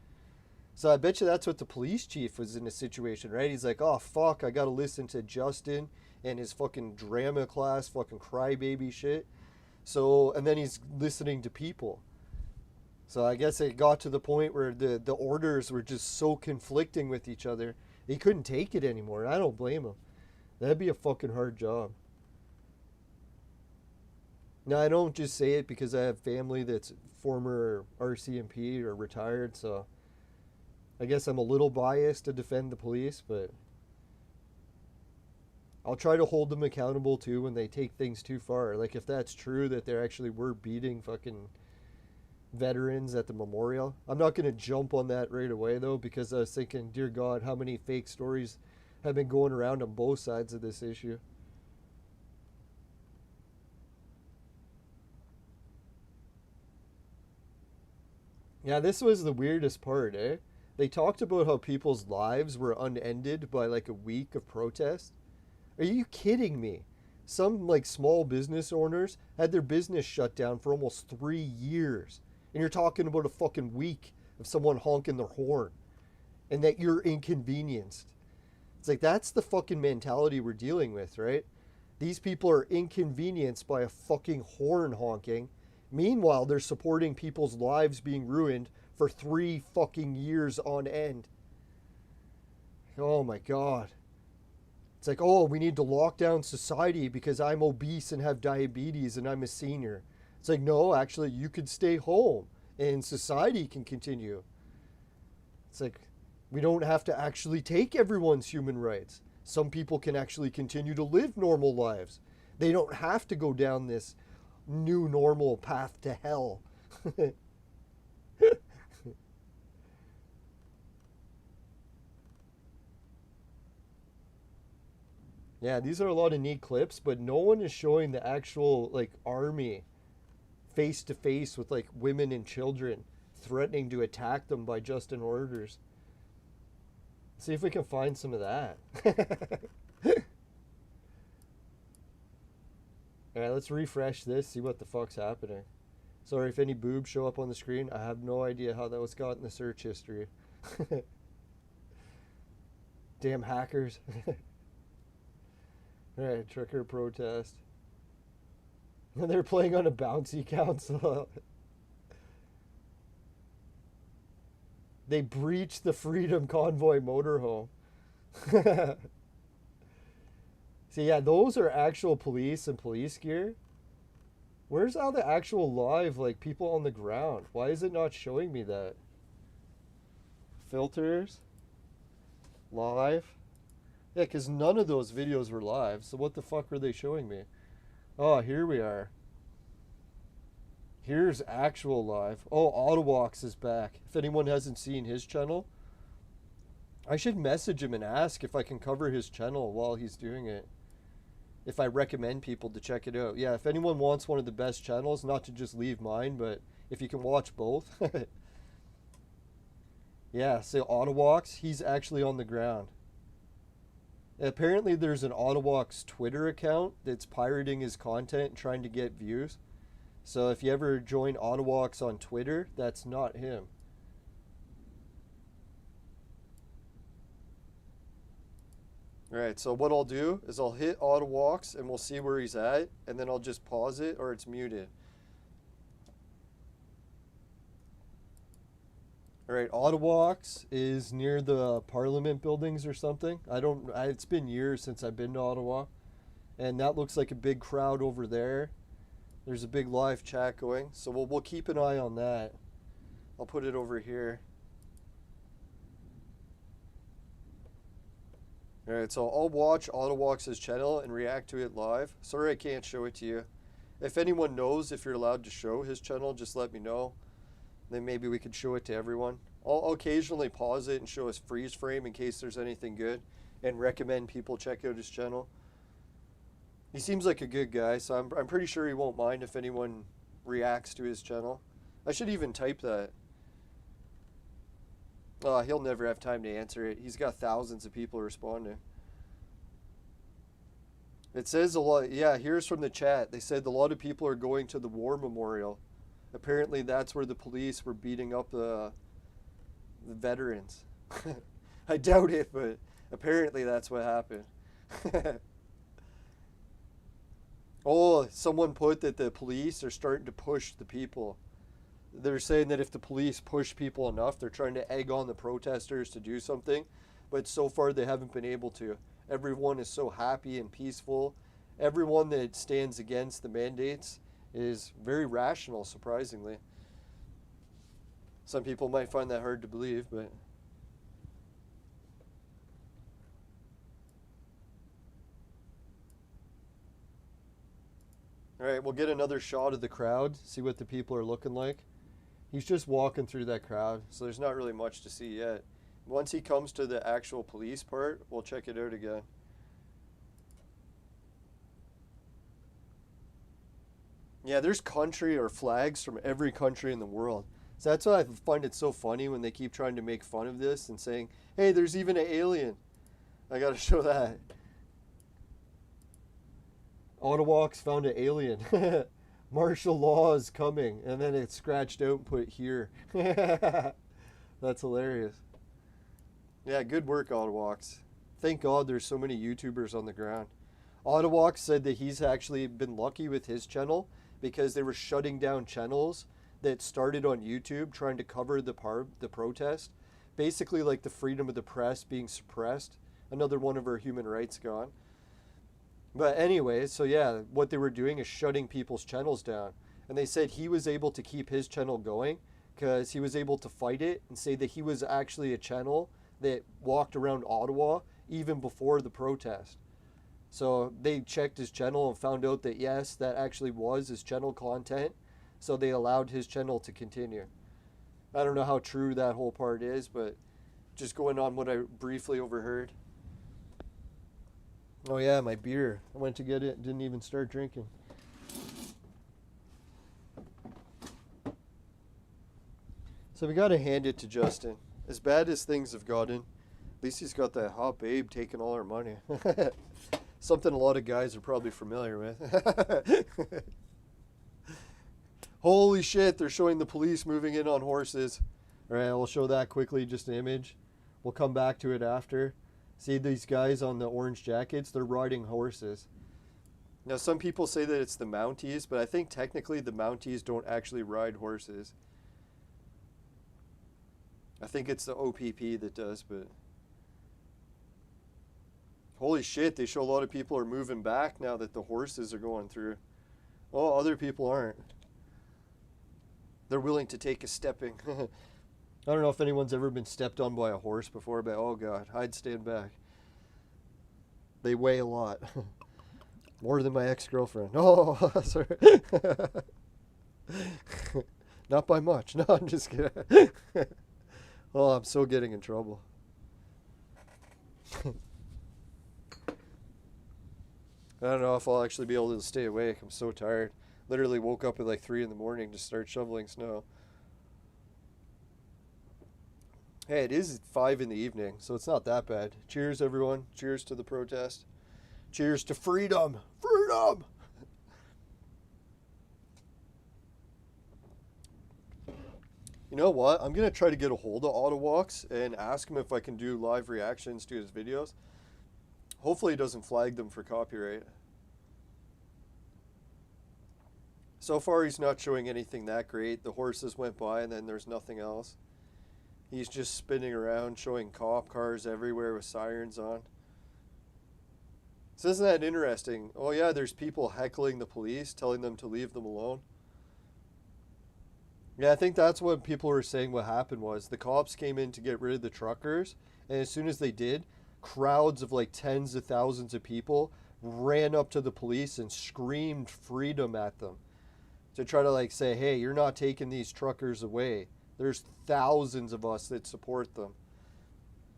So I bet you that's what the police chief was in a situation, right? He's like, oh fuck, I gotta listen to Justin and his fucking drama class, fucking crybaby shit. So, and then he's listening to people. So I guess it got to the point where the orders were just so conflicting with each other. He couldn't take it anymore. I don't blame him. That'd be a fucking hard job. Now, I don't just say it because I have family that's former RCMP or retired, so I guess I'm a little biased to defend the police, but I'll try to hold them accountable too when they take things too far. Like if that's true that they actually were beating fucking veterans at the memorial. I'm not going to jump on that right away though, because I was thinking, dear God, how many fake stories have been going around on both sides of this issue. Yeah, this was the weirdest part, eh? They talked about how people's lives were unended by like a week of protest. Are you kidding me? Some like small business owners had their business shut down for almost 3 years. And you're talking about a fucking week of someone honking their horn and that you're inconvenienced. It's like that's the fucking mentality we're dealing with, right? These people are inconvenienced by a fucking horn honking. Meanwhile, they're supporting people's lives being ruined for 3 fucking years on end. Oh my God. It's like, oh, we need to lock down society because I'm obese and have diabetes and I'm a senior. It's like, no, actually, you could stay home and society can continue. It's like, we don't have to actually take everyone's human rights. Some people can actually continue to live normal lives. They don't have to go down this new normal path to hell. Yeah, these are a lot of neat clips, but no one is showing the actual like army face to face with like women and children threatening to attack them by Justin orders. See if we can find some of that. Alright, let's refresh this, see what the fuck's happening. Sorry if any boobs show up on the screen. I have no idea how that was got in the search history. Damn hackers. Alright, trucker protest. And they're playing on a bouncy council. They breached the Freedom Convoy motorhome. See, yeah, those are actual police and police gear. Where's all the actual live, like, people on the ground? Why is it not showing me that? Filters. Live. Yeah, because none of those videos were live, so what the fuck were they showing me? Oh, here we are. Here's actual live. Oh, Ottawax is back. If anyone hasn't seen his channel, I should message him and ask if I can cover his channel while he's doing it. If I recommend people to check it out. Yeah, if anyone wants one of the best channels, not to just leave mine, but if you can watch both. Yeah, so Ottawax, he's actually on the ground. Apparently there's an Ottawax Twitter account that's pirating his content and trying to get views. So if you ever join Ottawax on Twitter, that's not him. Alright, so what I'll do is I'll hit Ottawax and we'll see where he's at, and then I'll just pause it or it's muted. Alright, Ottawax is near the Parliament buildings or something. It's been years since I've been to Ottawa. And that looks like a big crowd over there. There's a big live chat going, so we'll keep an eye on that. I'll put it over here. Alright, so I'll watch Ottawax's channel and react to it live. Sorry I can't show it to you. If anyone knows if you're allowed to show his channel, just let me know. Then maybe we could show it to everyone. I'll occasionally pause it and show us freeze frame in case there's anything good, and recommend people check out his channel. He seems like a good guy, so I'm pretty sure he won't mind if anyone reacts to his channel. I should even type that. Oh, he'll never have time to answer it. He's got thousands of people responding. It says a lot. Yeah, here's from the chat. They said a lot of people are going to the war memorial. Apparently that's where the police were beating up the veterans. I doubt it, but apparently that's what happened. Oh, someone put that the police are starting to push the people. They're saying that if the police push people enough, they're trying to egg on the protesters to do something, but so far they haven't been able to. Everyone is so happy and peaceful. Everyone that stands against the mandates is very rational, surprisingly. Some people might find that hard to believe, but... Alright, we'll get another shot of the crowd, see what the people are looking like. He's just walking through that crowd, so there's not really much to see yet. Once he comes to the actual police part, we'll check it out again. Yeah, there's country or flags from every country in the world. So that's why I find it so funny when they keep trying to make fun of this and saying, hey, there's even an alien. I gotta show that. Ottawax found an alien. Martial law is coming. And then it's scratched out and put here. That's hilarious. Yeah, good work, Ottawax. Thank God there's so many YouTubers on the ground. Ottawax said that he's actually been lucky with his channel because they were shutting down channels that started on YouTube trying to cover the protest. Basically like the freedom of the press being suppressed. Another one of our human rights gone. But anyway, so yeah, what they were doing is shutting people's channels down. And they said he was able to keep his channel going because he was able to fight it and say that he was actually a channel that walked around Ottawa even before the protest. So they checked his channel and found out that yes, that actually was his channel content. So they allowed his channel to continue. I don't know how true that whole part is, but just going on what I briefly overheard. Oh yeah, my beer. I went to get it, didn't even start drinking. So we gotta hand it to Justin. As bad as things have gotten, at least he's got that hot babe taking all our money. Something a lot of guys are probably familiar with. Holy shit, they're showing the police moving in on horses. Alright, we'll show that quickly, just an image. We'll come back to it after. See these guys on the orange jackets? They're riding horses. Now, some people say that it's the Mounties, but I think technically the Mounties don't actually ride horses. I think it's the OPP that does, but holy shit, they show a lot of people are moving back now that the horses are going through. Oh, other people aren't. They're willing to take a stepping. I don't know if anyone's ever been stepped on by a horse before, but oh god, I'd stand back. They weigh a lot. More than my ex-girlfriend. Oh, sorry. Not by much. No, I'm just kidding. Oh, I'm so getting in trouble. I don't know if I'll actually be able to stay awake. I'm so tired. Literally woke up at like 3 in the morning to start shoveling snow. Hey, it is 5 in the evening, so it's not that bad. Cheers, everyone. Cheers to the protest. Cheers to freedom. Freedom! You know what? I'm going to try to get a hold of Ottawalks and ask him if I can do live reactions to his videos. Hopefully he doesn't flag them for copyright. So far he's not showing anything that great. The horses went by and then there's nothing else. He's just spinning around showing cop cars everywhere with sirens on. So isn't that interesting? Oh yeah, there's people heckling the police, telling them to leave them alone. Yeah, I think that's what people were saying what happened was. The cops came in to get rid of the truckers, and as soon as they did, crowds of like tens of thousands of people ran up to the police and screamed freedom at them to try to like say, hey, you're not taking these truckers away. There's thousands of us that support them.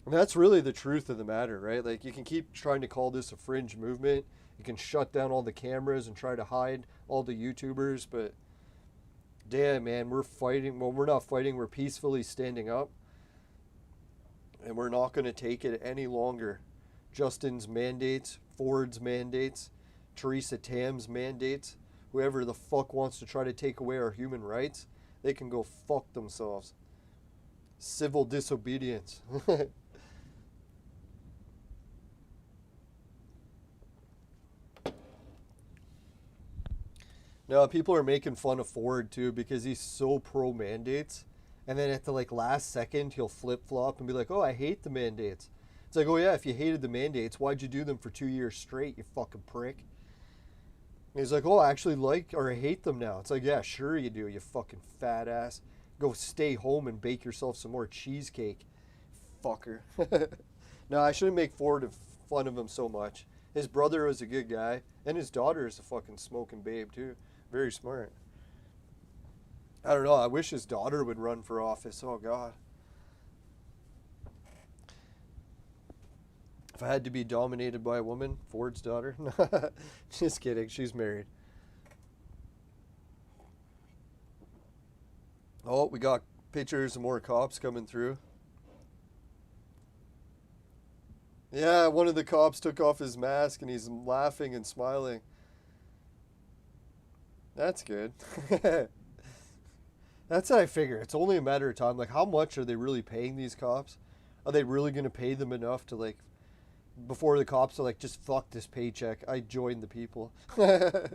And that's really the truth of the matter, right? Like, you can keep trying to call this a fringe movement. You can shut down all the cameras and try to hide all the YouTubers, but damn, man, we're fighting. Well, we're not fighting. We're peacefully standing up. And we're not going to take it any longer. Justin's mandates, Ford's mandates, Theresa Tam's mandates, whoever the fuck wants to try to take away our human rights, they can go fuck themselves. Civil disobedience. No, people are making fun of Ford too because he's so pro mandates, and then at the like last second he'll flip flop and be like, "Oh, I hate the mandates." It's like, "Oh yeah, if you hated the mandates, why'd you do them for 2 years straight, you fucking prick?" And he's like, "Oh, I actually like or I hate them now." It's like, "Yeah, sure you do, you fucking fat ass. Go stay home and bake yourself some more cheesecake, fucker." No, I shouldn't make fun of him so much. His brother was a good guy, and his daughter is a fucking smoking babe too. Very smart. I don't know. I wish his daughter would run for office. Oh, God. If I had to be dominated by a woman, Ford's daughter. Just kidding. She's married. Oh, we got pictures of more cops coming through. Yeah, one of the cops took off his mask and he's laughing and smiling. That's good. That's what I figure. It's only a matter of time. Like, how much are they really paying these cops? Are they really going to pay them enough to, like, before the cops are like, just fuck this paycheck, I joined the people? Yeah,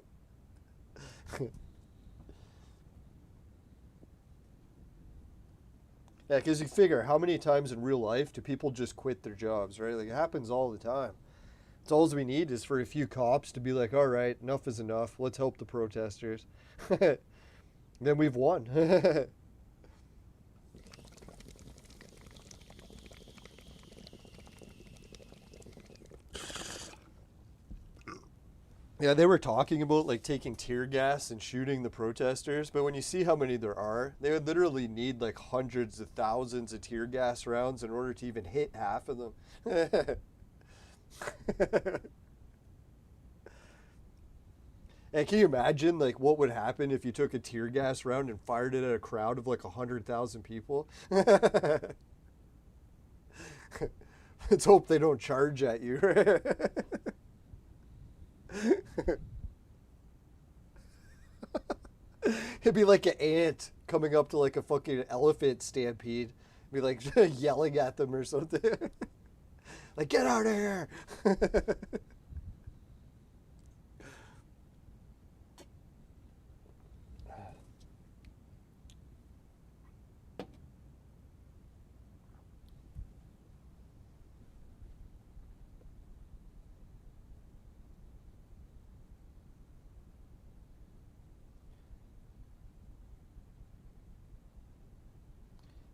because you figure, how many times in real life do people just quit their jobs, right? Like, it happens all the time. It's all we need is for a few cops to be like, all right, enough is enough. Let's help the protesters. Then we've won. Yeah, they were talking about like taking tear gas and shooting the protesters, but when you see how many there are, they would literally need like hundreds of thousands of tear gas rounds in order to even hit half of them. And can you imagine like what would happen if you took a tear gas round and fired it at a crowd of like 100,000 people? Let's hope they don't charge at you. It'd be like an ant coming up to like a fucking elephant stampede. Be like yelling at them or something. Like, get out of here.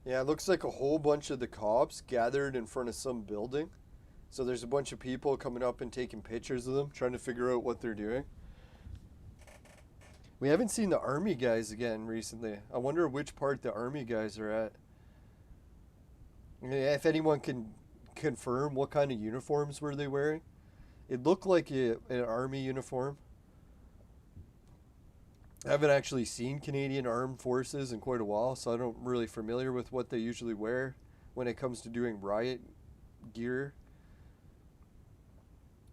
Yeah, it looks like a whole bunch of the cops gathered in front of some building. So there's a bunch of people coming up and taking pictures of them, trying to figure out what they're doing. We haven't seen the army guys again recently. I wonder which part the army guys are at. Yeah, if anyone can confirm what kind of uniforms were they wearing. It looked like an army uniform. I haven't actually seen Canadian Armed Forces in quite a while, so I don't really familiar with what they usually wear when it comes to doing riot gear.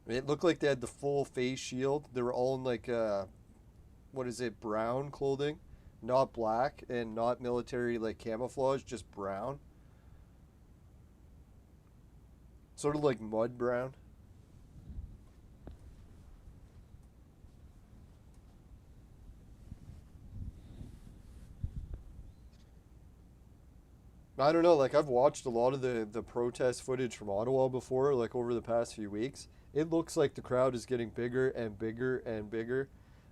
It looked like they had the full face shield. They were all in like what is it, brown clothing, not black and not military like camouflage, just brown. Sort of like mud brown. I don't know, like I've watched a lot of the protest footage from Ottawa before, like over the past few weeks. It looks like the crowd is getting bigger and bigger and bigger.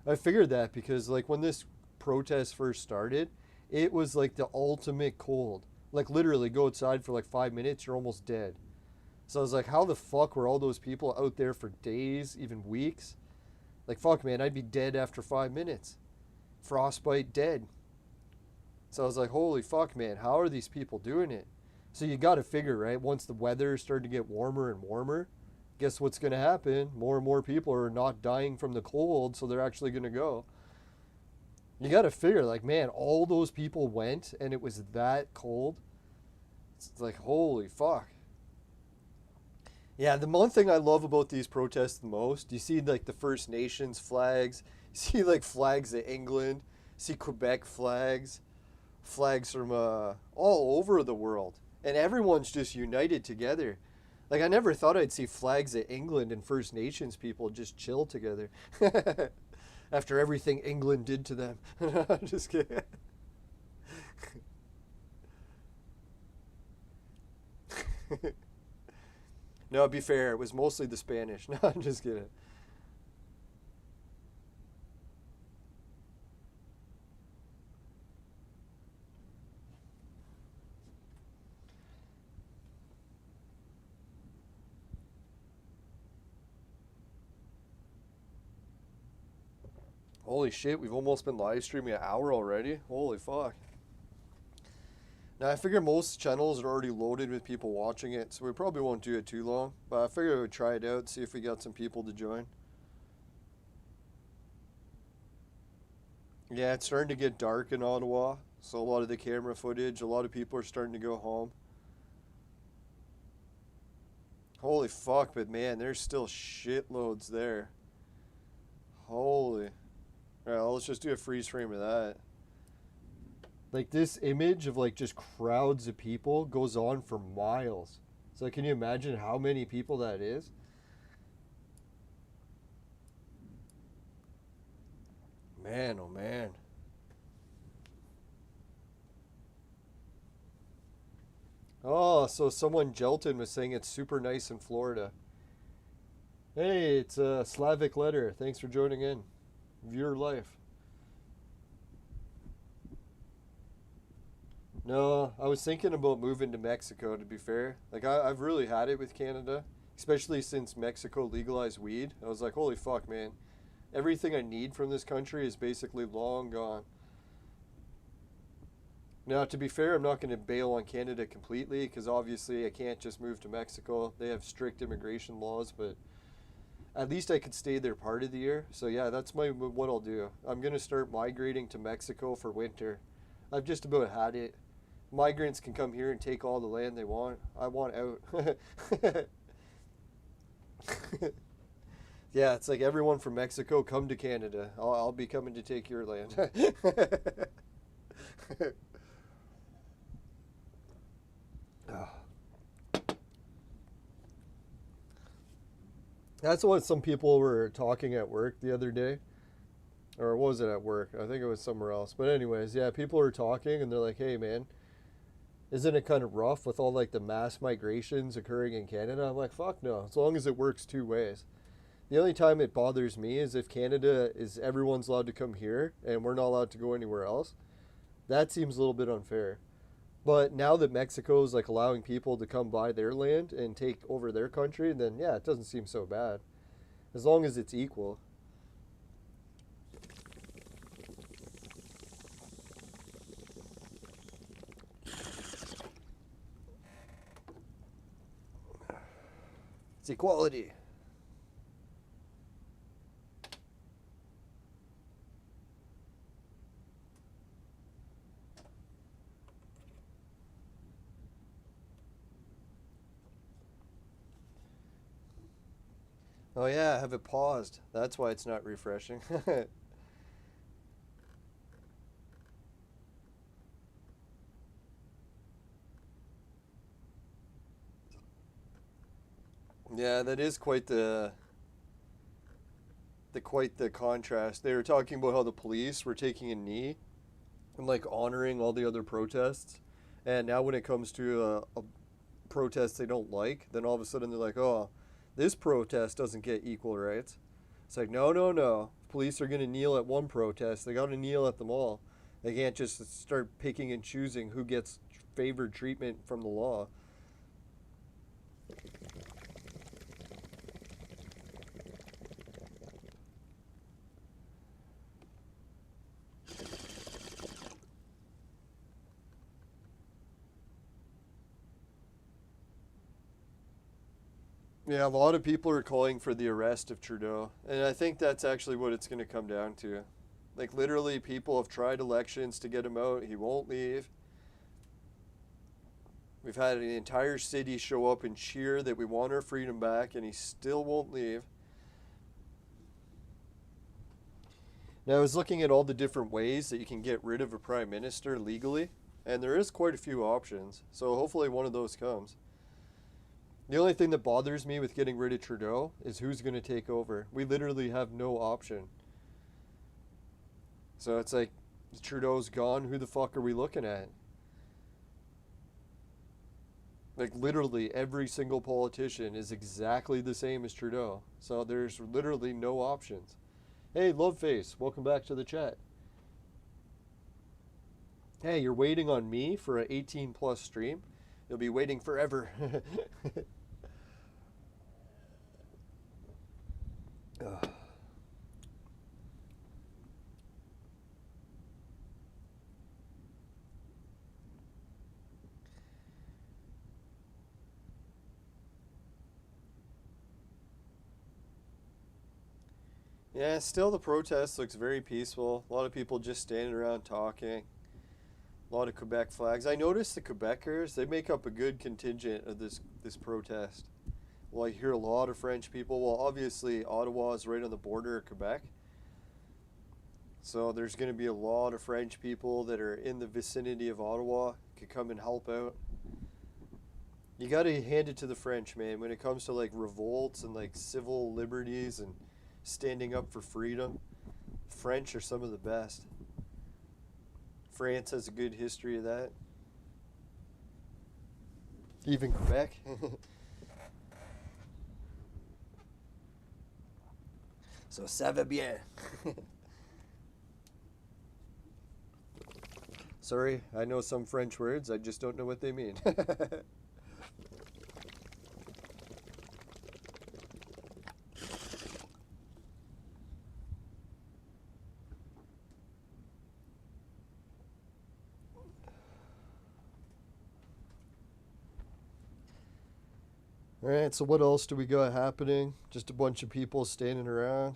I figured that because like when this protest first started, it was like the ultimate cold. Like literally go outside for like 5 minutes, you're almost dead. So I was like, how the fuck were all those people out there for days, even weeks? Like fuck man, I'd be dead after 5 minutes. Frostbite, dead. So I was like, holy fuck, man, how are these people doing it? So you got to figure, right? Once the weather started to get warmer and warmer, guess what's going to happen? More and more people are not dying from the cold, so they're actually going to go. You got to figure, like, man, all those people went and it was that cold. It's like, holy fuck. Yeah, the one thing I love about these protests the most, you see, like, the First Nations flags, you see, like, flags of England, you see Quebec flags from all over the world, and everyone's just united together. Like I never thought I'd see flags of England and First Nations people just chill together after everything England did to them. Just kidding. No, to be fair, it was mostly the Spanish. No, I'm just kidding. Holy shit, we've almost been live streaming an hour already. Holy fuck. Now, I figure most channels are already loaded with people watching it, so we probably won't do it too long. But I figured I would try it out, see if we got some people to join. Yeah, it's starting to get dark in Ottawa, so a lot of the camera footage, a lot of people are starting to go home. Holy fuck, but man, there's still shitloads there. Holy. Alright, well, let's just do a freeze frame of that. Like this image of like just crowds of people goes on for miles. So can you imagine how many people that is? Man, oh man. Oh, so someone Jelton was saying it's super nice in Florida. Hey, it's a Slavic letter. Thanks for joining in. Viewer life. No, I was thinking about moving to Mexico, to be fair. Like, I've really had it with Canada, especially since Mexico legalized weed. I was like, holy fuck, man. Everything I need from this country is basically long gone. Now, to be fair, I'm not going to bail on Canada completely, because obviously I can't just move to Mexico. They have strict immigration laws, but at least I could stay there part of the year. So yeah, that's what I'll do. I'm going to start migrating to Mexico for winter. I've just about had it. Migrants can come here and take all the land they want. I want out. Yeah, it's like everyone from Mexico, come to Canada. I'll be coming to take your land. That's what some people were talking at work the other day. Or was it at work? I think it was somewhere else. But anyways, yeah, people were talking and they're like, hey man, isn't it kind of rough with all like the mass migrations occurring in Canada? I'm like, fuck no, as long as it works two ways. The only time it bothers me is if Canada is everyone's allowed to come here and we're not allowed to go anywhere else. That seems a little bit unfair. But now that Mexico is like allowing people to come buy their land and take over their country, then yeah, it doesn't seem so bad. As long as it's equal. It's equality. Oh yeah, I have it paused. That's why it's not refreshing. Yeah, that is quite the contrast. They were talking about how the police were taking a knee and like honoring all the other protests, and now when it comes to a protest they don't like, then all of a sudden they're like, oh, this protest doesn't get equal rights. It's like, no, no, no. Police are going to kneel at one protest. They got to kneel at them all. They can't just start picking and choosing who gets favored treatment from the law. Yeah, a lot of people are calling for the arrest of Trudeau. And I think that's actually what it's going to come down to. Like, literally, people have tried elections to get him out. He won't leave. We've had an entire city show up and cheer that we want our freedom back, and he still won't leave. Now, I was looking at all the different ways that you can get rid of a prime minister legally, and there is quite a few options. So hopefully one of those comes. The only thing that bothers me with getting rid of Trudeau is who's going to take over. We literally have no option. So it's like, Trudeau's gone, who the fuck are we looking at? Like, literally every single politician is exactly the same as Trudeau. So there's literally no options. Hey, Loveface, welcome back to the chat. Hey, you're waiting on me for an 18 plus stream? You'll be waiting forever. Yeah, still the protest looks very peaceful. A lot of people just standing around talking. A lot of Quebec flags. I noticed the Quebecers, they make up a good contingent of this protest. Well, I hear a lot of French people. Well, obviously, Ottawa is right on the border of Quebec. So there's going to be a lot of French people that are in the vicinity of Ottawa, could come and help out. You got to hand it to the French, man, when it comes to like revolts and like civil liberties and standing up for freedom. French are some of the best. France has a good history of that. Even Quebec. So ça va bien. Sorry, I know some French words, I just don't know what they mean. Alright, so what else do we got happening? Just a bunch of people standing around.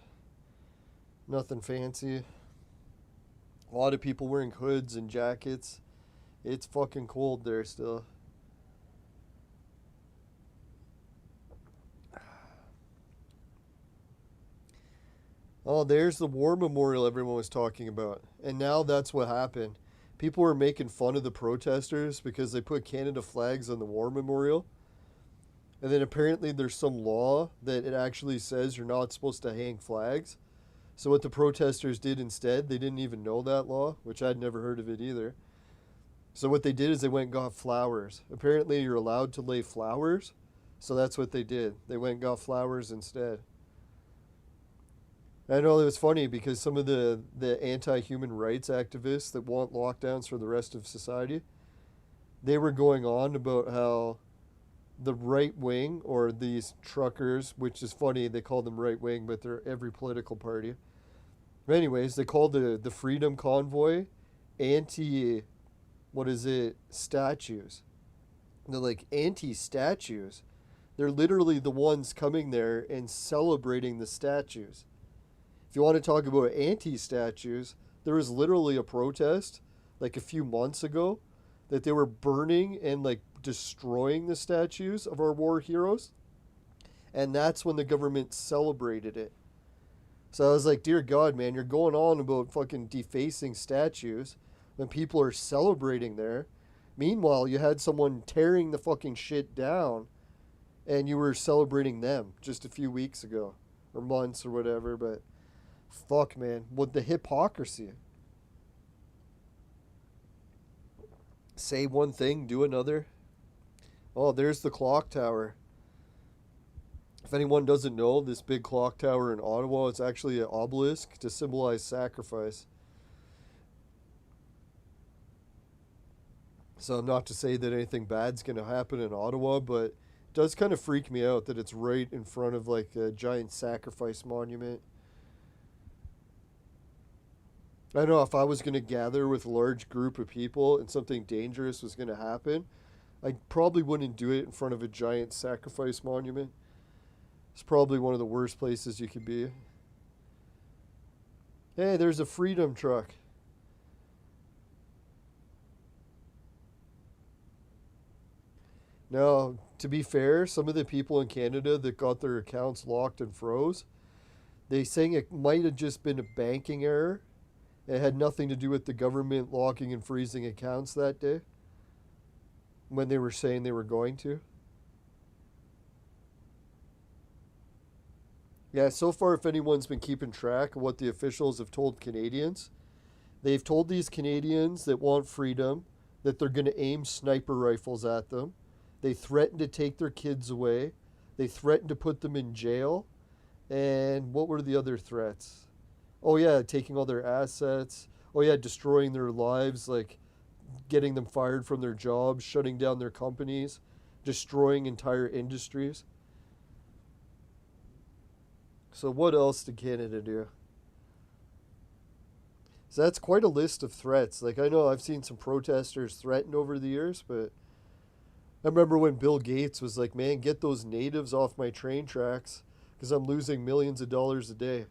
Nothing fancy. A lot of people wearing hoods and jackets. It's fucking cold there still. Oh, there's the war memorial everyone was talking about. And now that's what happened. People were making fun of the protesters because they put Canada flags on the war memorial. And then apparently there's some law that it actually says you're not supposed to hang flags. So what the protesters did instead, they didn't even know that law, which I'd never heard of it either. So what they did is they went and got flowers. Apparently you're allowed to lay flowers, so that's what they did. They went and got flowers instead. I know it was funny because some of the anti-human rights activists that want lockdowns for the rest of society, they were going on about how the right wing, or these truckers, which is funny, they call them right wing, but they're every political party. But anyways, they call the Freedom Convoy anti, what is it, statues. They're like anti statues. They're literally the ones coming there and celebrating the statues. If you want to talk about anti statues, there was literally a protest like a few months ago that they were burning and like destroying the statues of our war heroes. And that's when the government celebrated it. So I was like, dear God, man, you're going on about fucking defacing statues when people are celebrating there. Meanwhile, you had someone tearing the fucking shit down and you were celebrating them just a few weeks ago or months or whatever. But fuck, man, what the hypocrisy. Say one thing, do another. Oh, there's the clock tower. If anyone doesn't know, this big clock tower in Ottawa is actually an obelisk to symbolize sacrifice. So not to say that anything bad's going to happen in Ottawa, but it does kind of freak me out that it's right in front of like a giant sacrifice monument. I know if I was going to gather with a large group of people and something dangerous was going to happen, I probably wouldn't do it in front of a giant sacrifice monument. It's probably one of the worst places you could be. Hey, there's a freedom truck. Now, to be fair, some of the people in Canada that got their accounts locked and froze, they saying it might have just been a banking error. It had nothing to do with the government locking and freezing accounts that day when they were saying they were going to. Yeah, so far, if anyone's been keeping track of what the officials have told Canadians, they've told these Canadians that want freedom that they're going to aim sniper rifles at them. They threatened to take their kids away. They threatened to put them in jail. And what were the other threats? Oh, yeah, taking all their assets. Oh, yeah, destroying their lives, like getting them fired from their jobs, shutting down their companies, destroying entire industries. So what else did Canada do? So that's quite a list of threats. Like, I know I've seen some protesters threatened over the years, but I remember when Bill Gates was like, man, get those natives off my train tracks because I'm losing millions of dollars a day.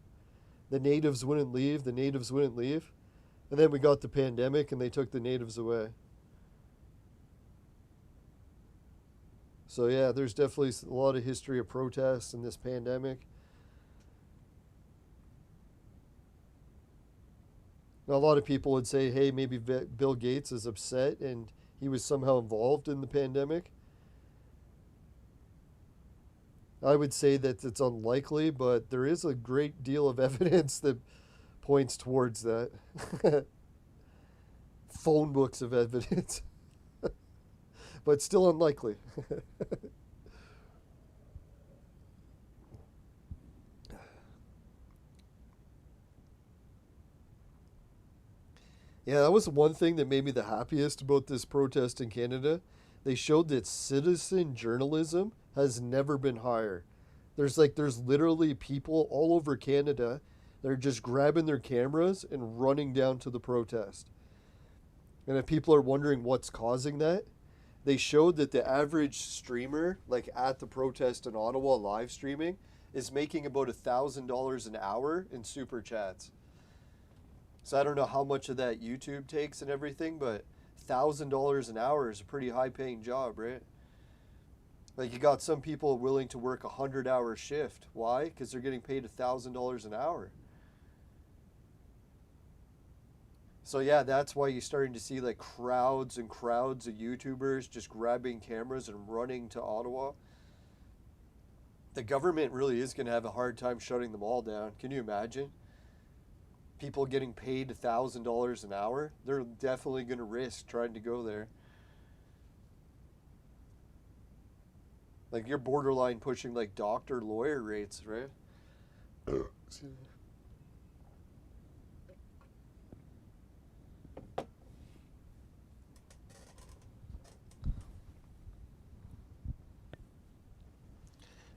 The natives wouldn't leave. The natives wouldn't leave. And then we got the pandemic and they took the natives away. So yeah, there's definitely a lot of history of protests in this pandemic. Now, a lot of people would say, hey, maybe Bill Gates is upset and he was somehow involved in the pandemic. I would say that it's unlikely, but there is a great deal of evidence that points towards that. Phone books of evidence. But still unlikely. Yeah, that was one thing that made me the happiest about this protest in Canada. They showed that citizen journalism has never been higher. There's literally people all over Canada that are just grabbing their cameras and running down to the protest. And if people are wondering what's causing that, they showed that the average streamer, like at the protest in Ottawa live streaming, is making about $1,000 an hour in super chats. So I don't know how much of that YouTube takes and everything, but $1,000 an hour is a pretty high paying job, right? Like, you got some people willing to work a 100-hour shift. Why? Because they're getting paid $1,000 an hour. So yeah, that's why you're starting to see like crowds and crowds of YouTubers just grabbing cameras and running to Ottawa. The government really is going to have a hard time shutting them all down. Can you imagine? People getting paid $1,000 an hour, they're definitely going to risk trying to go there. Like, you're borderline pushing like doctor, lawyer rates, right? Excuse me.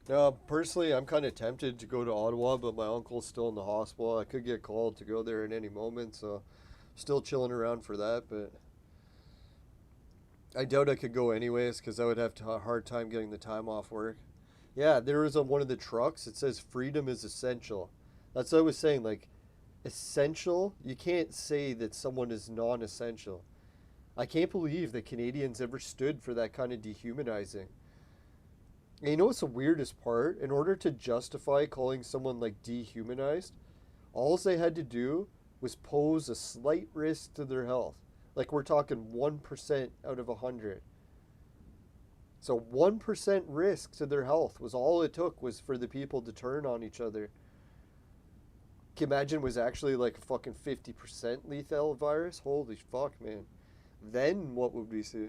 Now, personally, I'm kind of tempted to go to Ottawa, but my uncle's still in the hospital. I could get called to go there at any moment, so still chilling around for that, but I doubt I could go anyways because I would have a hard time getting the time off work. Yeah, there was on one of the trucks, it says freedom is essential. That's what I was saying, like, essential, you can't say that someone is non-essential. I can't believe that Canadians ever stood for that kind of dehumanizing. And you know what's the weirdest part? In order to justify calling someone like dehumanized, all they had to do was pose a slight risk to their health. Like we're talking 1% out of 100. So 1% risk to their health was all it took was for the people to turn on each other. Can you imagine it was actually like a fucking 50% lethal virus? Holy fuck, man. Then what would we see?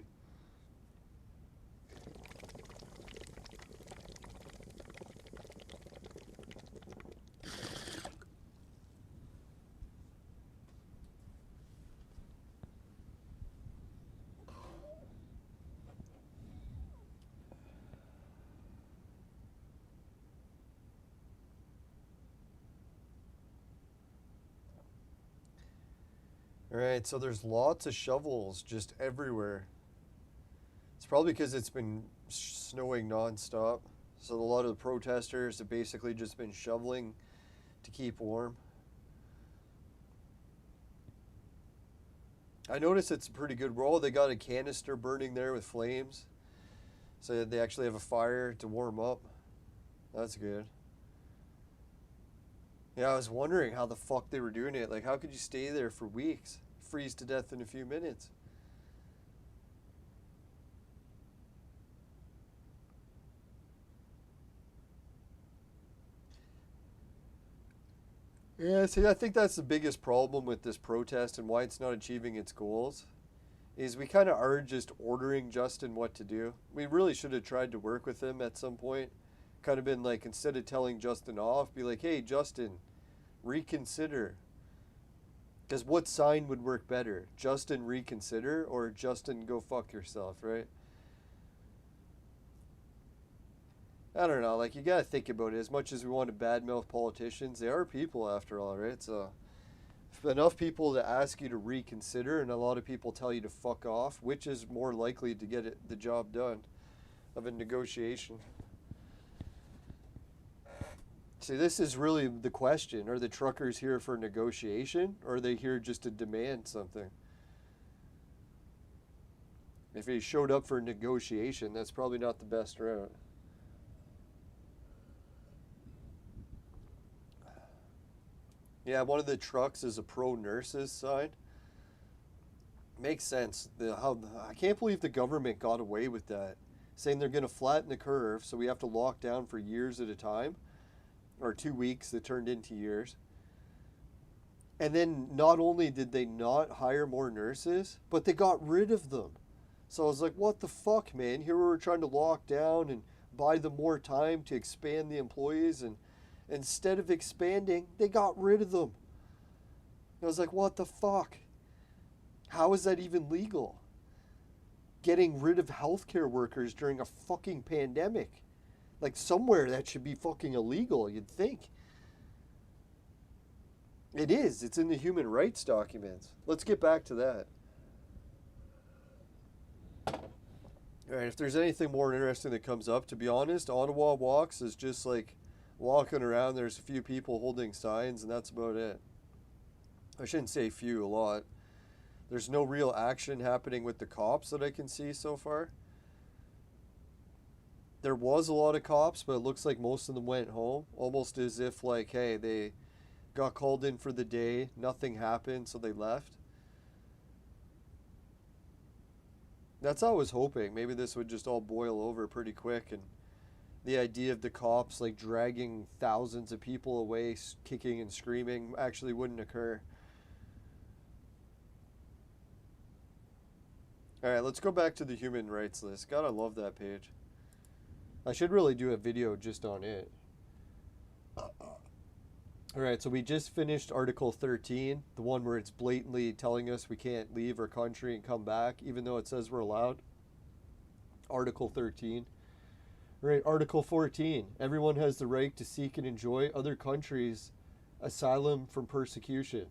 Alright, so there's lots of shovels just everywhere. It's probably because it's been snowing nonstop. So a lot of the protesters have basically just been shoveling to keep warm. I noticed it's a pretty good roll. They got a canister burning there with flames. So they actually have a fire to warm up. That's good. Yeah, I was wondering how the fuck they were doing it. Like, how could you stay there for weeks? Freeze to death in a few minutes. Yeah, see, I think that's the biggest problem with this protest and why it's not achieving its goals. Is we kind of are just ordering Justin what to do. We really should have tried to work with him at some point. Kind of been like, instead of telling Justin off, be like, hey, Justin, reconsider. Because what sign would work better? Justin, reconsider, or Justin, go fuck yourself, right? I don't know. Like, you gotta think about it. As much as we want to badmouth politicians, they are people after all, right? So, if enough people to ask you to reconsider, and a lot of people tell you to fuck off, which is more likely to get the job done of a negotiation? See, this is really the question. Are the truckers here for negotiation, or are they here just to demand something? If they showed up for negotiation, that's probably not the best route. Yeah, one of the trucks is a pro nurses sign. Makes sense. I can't believe the government got away with that, saying they're going to flatten the curve, so we have to lock down for years at a time, or 2 weeks that turned into years. And then not only did they not hire more nurses, but they got rid of them. So I was like, what the fuck, man? Here we were trying to lock down and buy them more time to expand the employees, and instead of expanding, they got rid of them. I was like, what the fuck? How is that even legal? Getting rid of healthcare workers during a fucking pandemic. Like, somewhere that should be fucking illegal, you'd think. It is. It's in the human rights documents. Let's get back to that. Alright, if there's anything more interesting that comes up, to be honest, Ottawa Walks is just like walking around. There's a few people holding signs, and that's about it. I shouldn't say few, a lot. There's no real action happening with the cops that I can see so far. There was a lot of cops, but it looks like most of them went home. Almost as if, like, hey, they got called in for the day, nothing happened, so they left. That's how I was hoping. Maybe this would just all boil over pretty quick, and the idea of the cops, like, dragging thousands of people away, kicking and screaming, actually wouldn't occur. Alright, let's go back to the human rights list. God, I love that page. I should really do a video just on it. Alright, so we just finished Article 13, the one where it's blatantly telling us we can't leave our country and come back, even though it says we're allowed. Article 13. Right, Article 14. Everyone has the right to seek and enjoy other countries' asylum from persecution.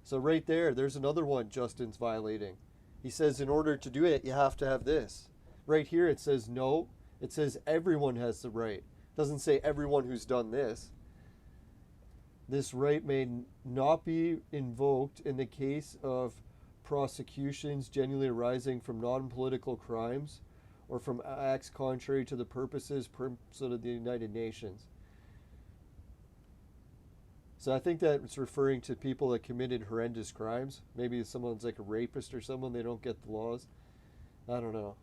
So right there, there's another one Justin's violating. He says in order to do it, you have to have this. Right here it says no. It says everyone has the right. It doesn't say everyone who's done this. This right may not be invoked in the case of prosecutions genuinely arising from non-political crimes or from acts contrary to the purposes of the United Nations. So I think that it's referring to people that committed horrendous crimes. Maybe someone's like a rapist or someone, they don't get the laws. I don't know.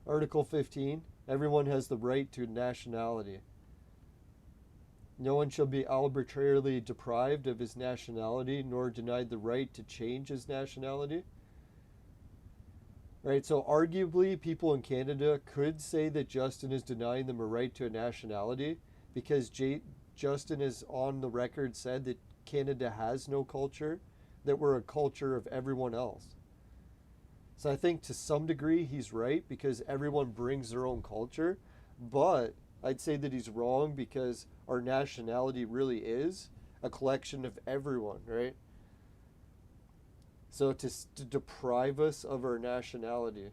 Article 15, everyone has the right to nationality. No one shall be arbitrarily deprived of his nationality, nor denied the right to change his nationality. Right, so arguably people in Canada could say that Justin is denying them a right to a nationality because Justin has on the record said that Canada has no culture, that we're a culture of everyone else. So I think to some degree he's right because everyone brings their own culture, but I'd say that he's wrong because our nationality really is a collection of everyone, right? So to deprive us of our nationality.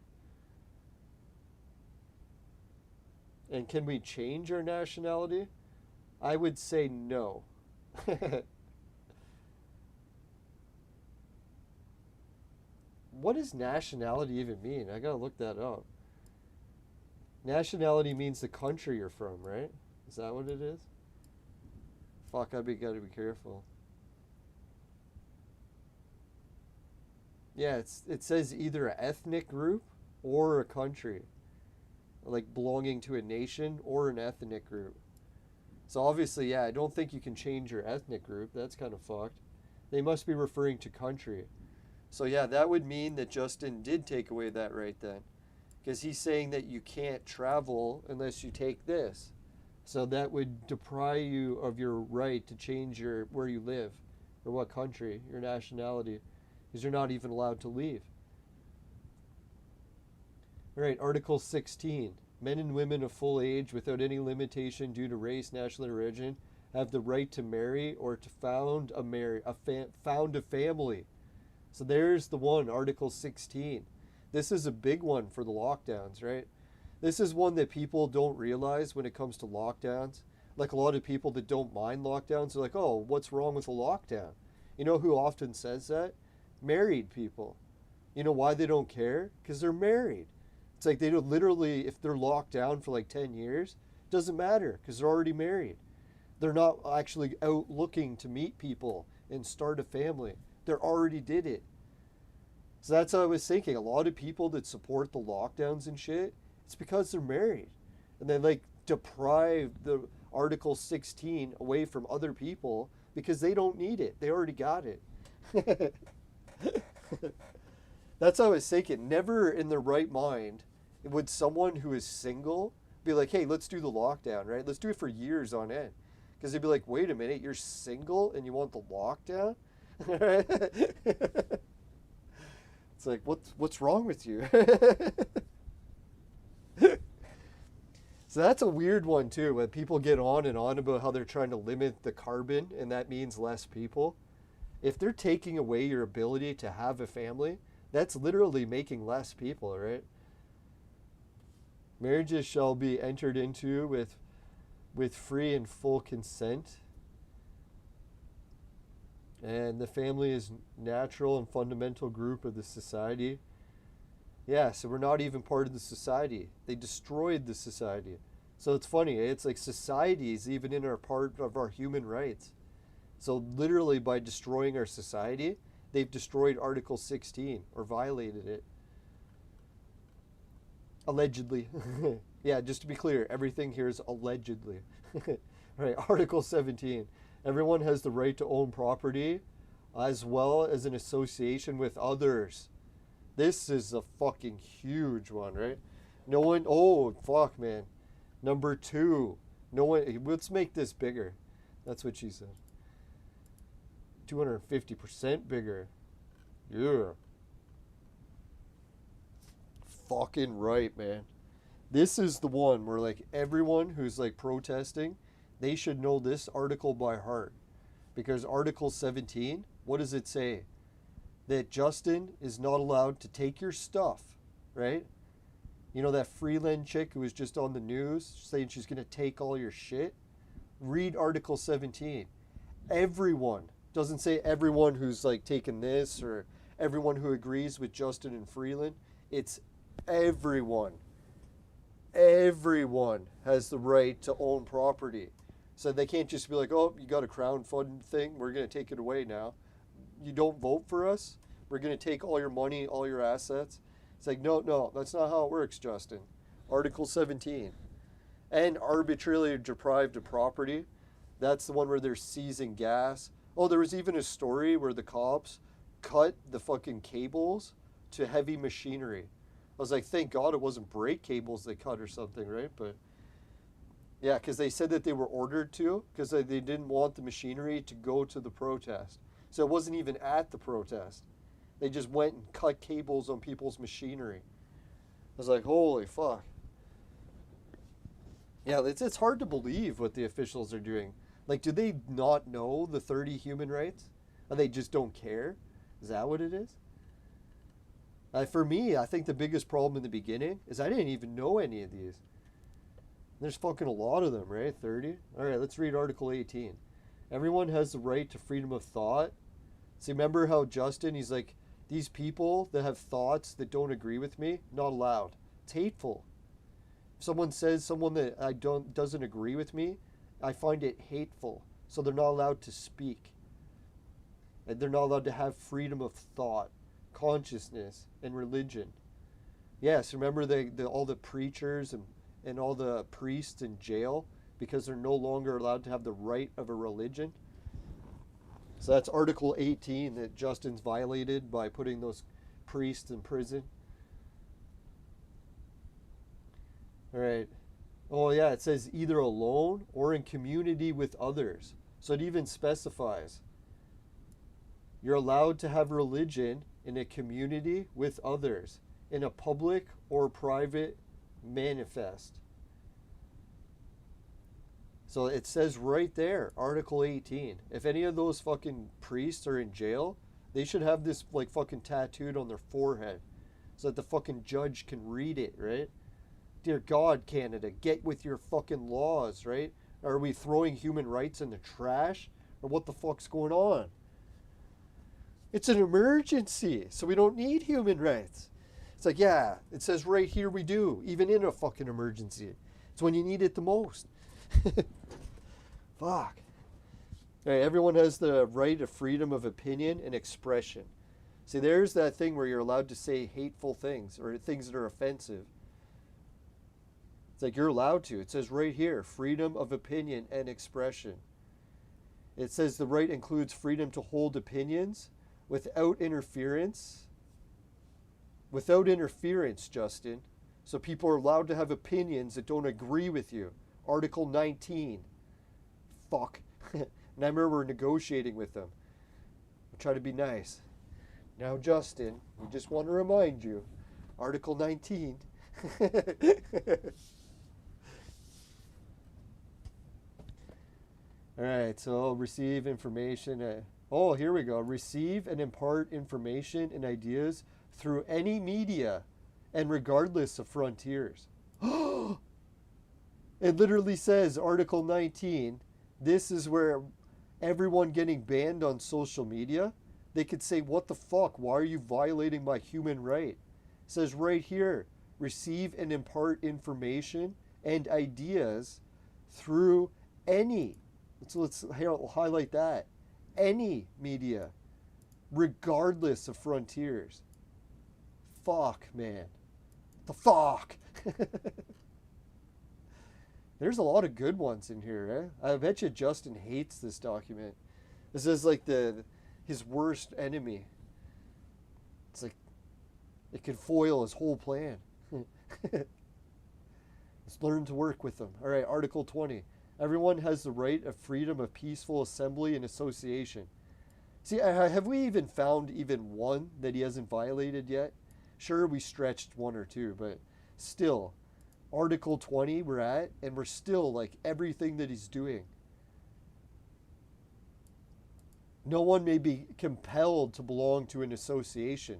And can we change our nationality? I would say no. What does nationality even mean? I gotta look that up. Nationality means the country you're from, right? Is that what it is? Fuck, gotta be careful. Yeah, it says either an ethnic group or a country. Like belonging to a nation or an ethnic group. So obviously, yeah, I don't think you can change your ethnic group. That's kind of fucked. They must be referring to country. So yeah, that would mean that Justin did take away that right then. Because he's saying that you can't travel unless you take this. So that would deprive you of your right to change where you live or what country, your nationality, because you're not even allowed to leave. All right, Article 16. Men and women of full age without any limitation due to race, national origin have the right to marry or to found a family. So there's the one, Article 16. This is a big one for the lockdowns, right? This is one that people don't realize when it comes to lockdowns. Like a lot of people that don't mind lockdowns, they're like, oh, what's wrong with a lockdown? You know who often says that? Married people. You know why they don't care? Because they're married. It's like they don't literally, if they're locked down for like 10 years, it doesn't matter because they're already married. They're not actually out looking to meet people and start a family. They already did it. So that's what I was thinking. A lot of people that support the lockdowns and shit, it's because they're married. And they like deprive the Article 16 away from other people because they don't need it. They already got it. That's what I was thinking. Never in their right mind would someone who is single be like, hey, let's do the lockdown, right? Let's do it for years on end. Because they'd be like, wait a minute, you're single and you want the lockdown? It's like, what's wrong with you? So that's a weird one too, when people get on and on about how they're trying to limit the carbon and that means less people. If they're taking away your ability to have a family, that's literally making less people, right? Marriages shall be entered into with free and full consent. And the family is natural and fundamental group of the society. Yeah, so we're not even part of the society. They destroyed the society. So it's funny, it's like society is even in our part of our human rights. So literally by destroying our society, they've destroyed Article 16 or violated it. Allegedly. Yeah, just to be clear, everything here is allegedly. Right, Article 17. Everyone has the right to own property as well as an association with others. This is a fucking huge one, right? No one, oh, fuck, man. Number 2. No one, let's make this bigger. That's what she said. 250% bigger. Yeah. Fucking right, man. This is the one where like everyone who's like protesting, they should know this article by heart. Because Article 17, what does it say? That Justin is not allowed to take your stuff, right? You know that Freeland chick who was just on the news saying she's going to take all your shit? Read Article 17. Everyone, doesn't say everyone who's like taken this or everyone who agrees with Justin and Freeland. It's everyone. Everyone has the right to own property. So they can't just be like, oh, you got a crowdfund thing, we're going to take it away now. You don't vote for us, we're going to take all your money, all your assets. It's like, no, that's not how it works, Justin. Article 17. And arbitrarily deprived of property. That's the one where they're seizing gas. Oh, there was even a story where the cops cut the fucking cables to heavy machinery. I was like, thank God it wasn't brake cables they cut or something, right? But yeah, because they said that they were ordered to, because they didn't want the machinery to go to the protest. So it wasn't even at the protest. They just went and cut cables on people's machinery. I was like, holy fuck. Yeah, it's hard to believe what the officials are doing. Like, do they not know the 30 human rights? Or they just don't care? Is that what it is? For me, I think the biggest problem in the beginning is I didn't even know any of these. There's fucking a lot of them, right? 30? All right, let's read Article 18. Everyone has the right to freedom of thought. See, remember how Justin, he's like, these people that have thoughts that don't agree with me, not allowed. It's hateful. If someone says someone that doesn't agree with me, I find it hateful. So they're not allowed to speak. And they're not allowed to have freedom of thought, consciousness, and religion. Yes, remember all the preachers and all the priests in jail because they're no longer allowed to have the right of a religion? So that's Article 18 that Justin's violated by putting those priests in prison. All right. Oh, yeah, it says either alone or in community with others. So it even specifies. You're allowed to have religion in a community with others, in a public or private manifest. So it says right there, Article 18. If any of those fucking priests are in jail, they should have this like fucking tattooed on their forehead so that the fucking judge can read it, right? Dear God, Canada, get with your fucking laws, right? Are we throwing human rights in the trash? Or what the fuck's going on? It's an emergency, so we don't need human rights. It's like, yeah, it says right here we do, even in a fucking emergency. It's when you need it the most. Fuck. Hey, everyone has the right of freedom of opinion and expression. See, there's that thing where you're allowed to say hateful things or things that are offensive. It's like you're allowed to. It says right here, freedom of opinion and expression. It says the right includes freedom to hold opinions without interference. Without interference, Justin. So people are allowed to have opinions that don't agree with you. Article 19. Fuck. And I remember we're negotiating with them. We'll try to be nice. Now, Justin, we just want to remind you, Article 19. All right, so receive information. Oh, here we go. Receive and impart information and ideas through any media and regardless of frontiers. It literally says, Article 19, this is where everyone getting banned on social media, they could say, what the fuck? Why are you violating my human right? It says right here, receive and impart information and ideas through any, let's highlight that, any media, regardless of frontiers. Fuck, man. The fuck? There's a lot of good ones in here, eh? I bet you Justin hates this document. This is like his worst enemy. It's like it could foil his whole plan. Let's learn to work with them. All right, Article 20. Everyone has the right of freedom of peaceful assembly and association. See, have we even found even one that he hasn't violated yet? Sure, we stretched one or two, but still, Article 20 we're at, and we're still like everything that he's doing. No one may be compelled to belong to an association.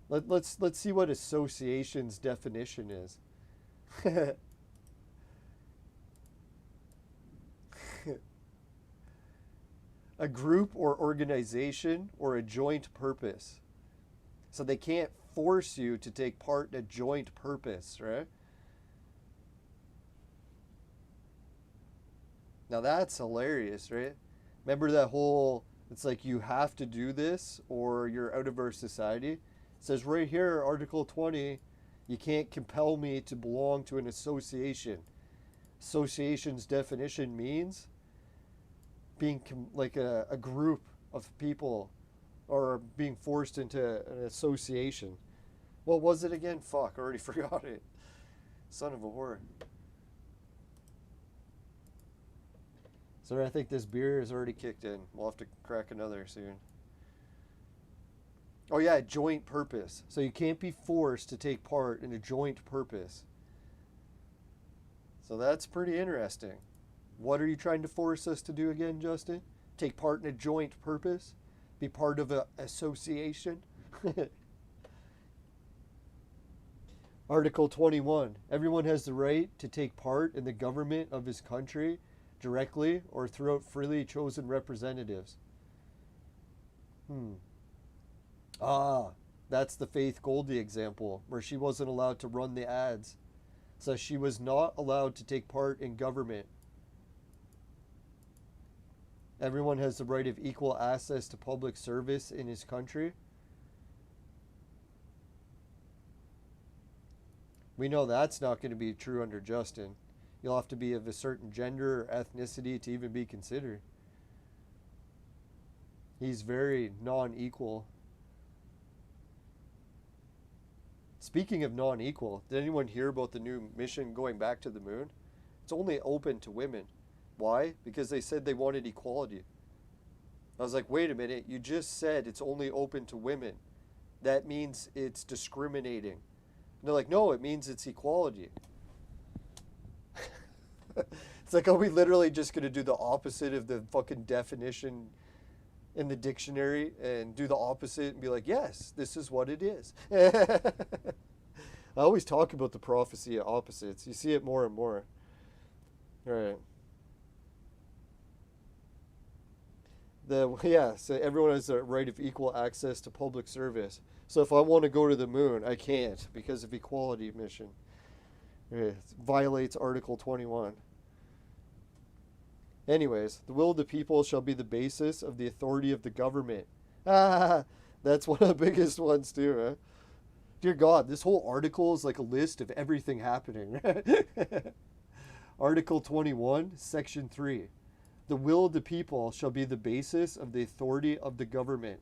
Let's see what association's definition is. A group or organization or a joint purpose. So they can't force you to take part in a joint purpose, right? Now that's hilarious, right? Remember that whole, it's like you have to do this or you're out of our society? It says right here, Article 20, you can't compel me to belong to an association. Association's definition means being like a group of people or being forced into an association. What was it again? Fuck, I already forgot it. Son of a whore. So I think this beer is already kicked in. We'll have to crack another soon. Oh yeah, joint purpose. So you can't be forced to take part in a joint purpose. So that's pretty interesting. What are you trying to force us to do again, Justin? Take part in a joint purpose? Be part of an association? Article 21. Everyone has the right to take part in the government of his country directly or through freely chosen representatives. That's the Faith Goldie example, where she wasn't allowed to run the ads. So she was not allowed to take part in government. Everyone has the right of equal access to public service in his country. We know that's not going to be true under Justin. You'll have to be of a certain gender or ethnicity to even be considered. He's very non-equal. Speaking of non-equal, did anyone hear about the new mission going back to the moon? It's only open to women. Why? Because they said they wanted equality. I was like, wait a minute, you just said it's only open to women. That means it's discriminating. And they're like, no, it means it's equality. It's like, are we literally just going to do the opposite of the fucking definition in the dictionary and do the opposite and be like, yes, this is what it is? I always talk about the prophecy of opposites. You see it more and more. All right. So everyone has the right of equal access to public service. So if I want to go to the moon, I can't because of equality mission. It violates Article 21. Anyways, the will of the people shall be the basis of the authority of the government. That's one of the biggest ones too, huh? Dear God, this whole article is like a list of everything happening. Article 21, Section 3. The will of the people shall be the basis of the authority of the government.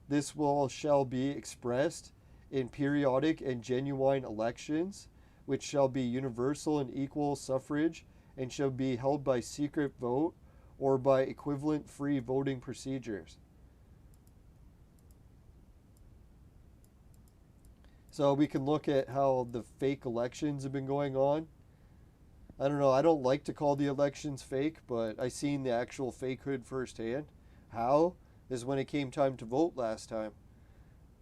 This will shall be expressed in periodic and genuine elections, which shall be universal and equal suffrage, and shall be held by secret vote or by equivalent free voting procedures. So we can look at how the fake elections have been going on. I don't know, I don't like to call the elections fake, but I seen the actual fakehood firsthand. How? Is when it came time to vote last time.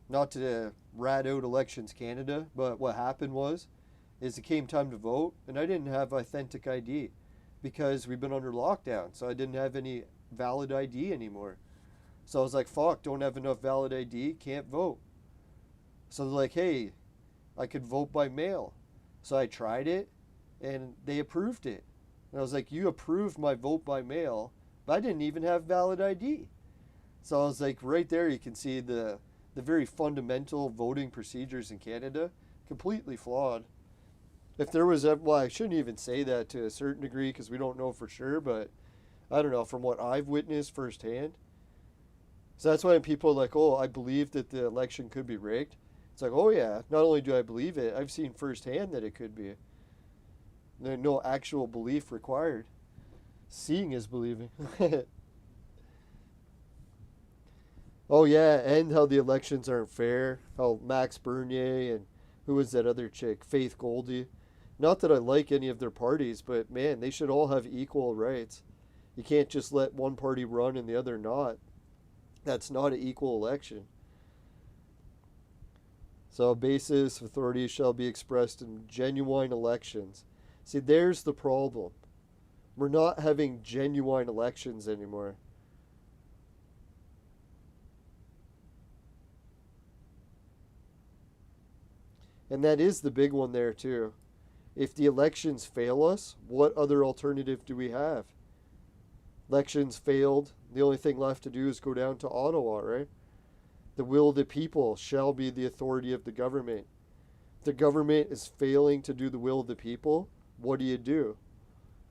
Not to rat out Elections Canada, but what happened was, is it came time to vote, and I didn't have authentic ID because we've been under lockdown, so I didn't have any valid ID anymore. So I was like, fuck, don't have enough valid ID, can't vote. So they're like, hey, I could vote by mail. So I tried it, and they approved it. And I was like, you approved my vote by mail, but I didn't even have valid ID. So I was like, right there you can see the very fundamental voting procedures in Canada, completely flawed. If there was well, I shouldn't even say that to a certain degree because we don't know for sure, but I don't know, from what I've witnessed firsthand. So that's why people are like, oh, I believe that the election could be rigged. It's like, oh yeah, not only do I believe it, I've seen firsthand that it could be. There's no actual belief required. Seeing is believing. Oh yeah, and how the elections aren't fair. How Max Bernier and who was that other chick, Faith Goldie, Not that I like any of their parties, but man, they should all have equal rights. You can't just let one party run and the other not. That's not an equal election. So, basis authority shall be expressed in genuine elections. See, there's the problem. We're not having genuine elections anymore. And that is the big one there, too. If the elections fail us, what other alternative do we have? Elections failed. The only thing left to do is go down to Ottawa, right? The will of the people shall be the authority of the government. If the government is failing to do the will of the people, what do?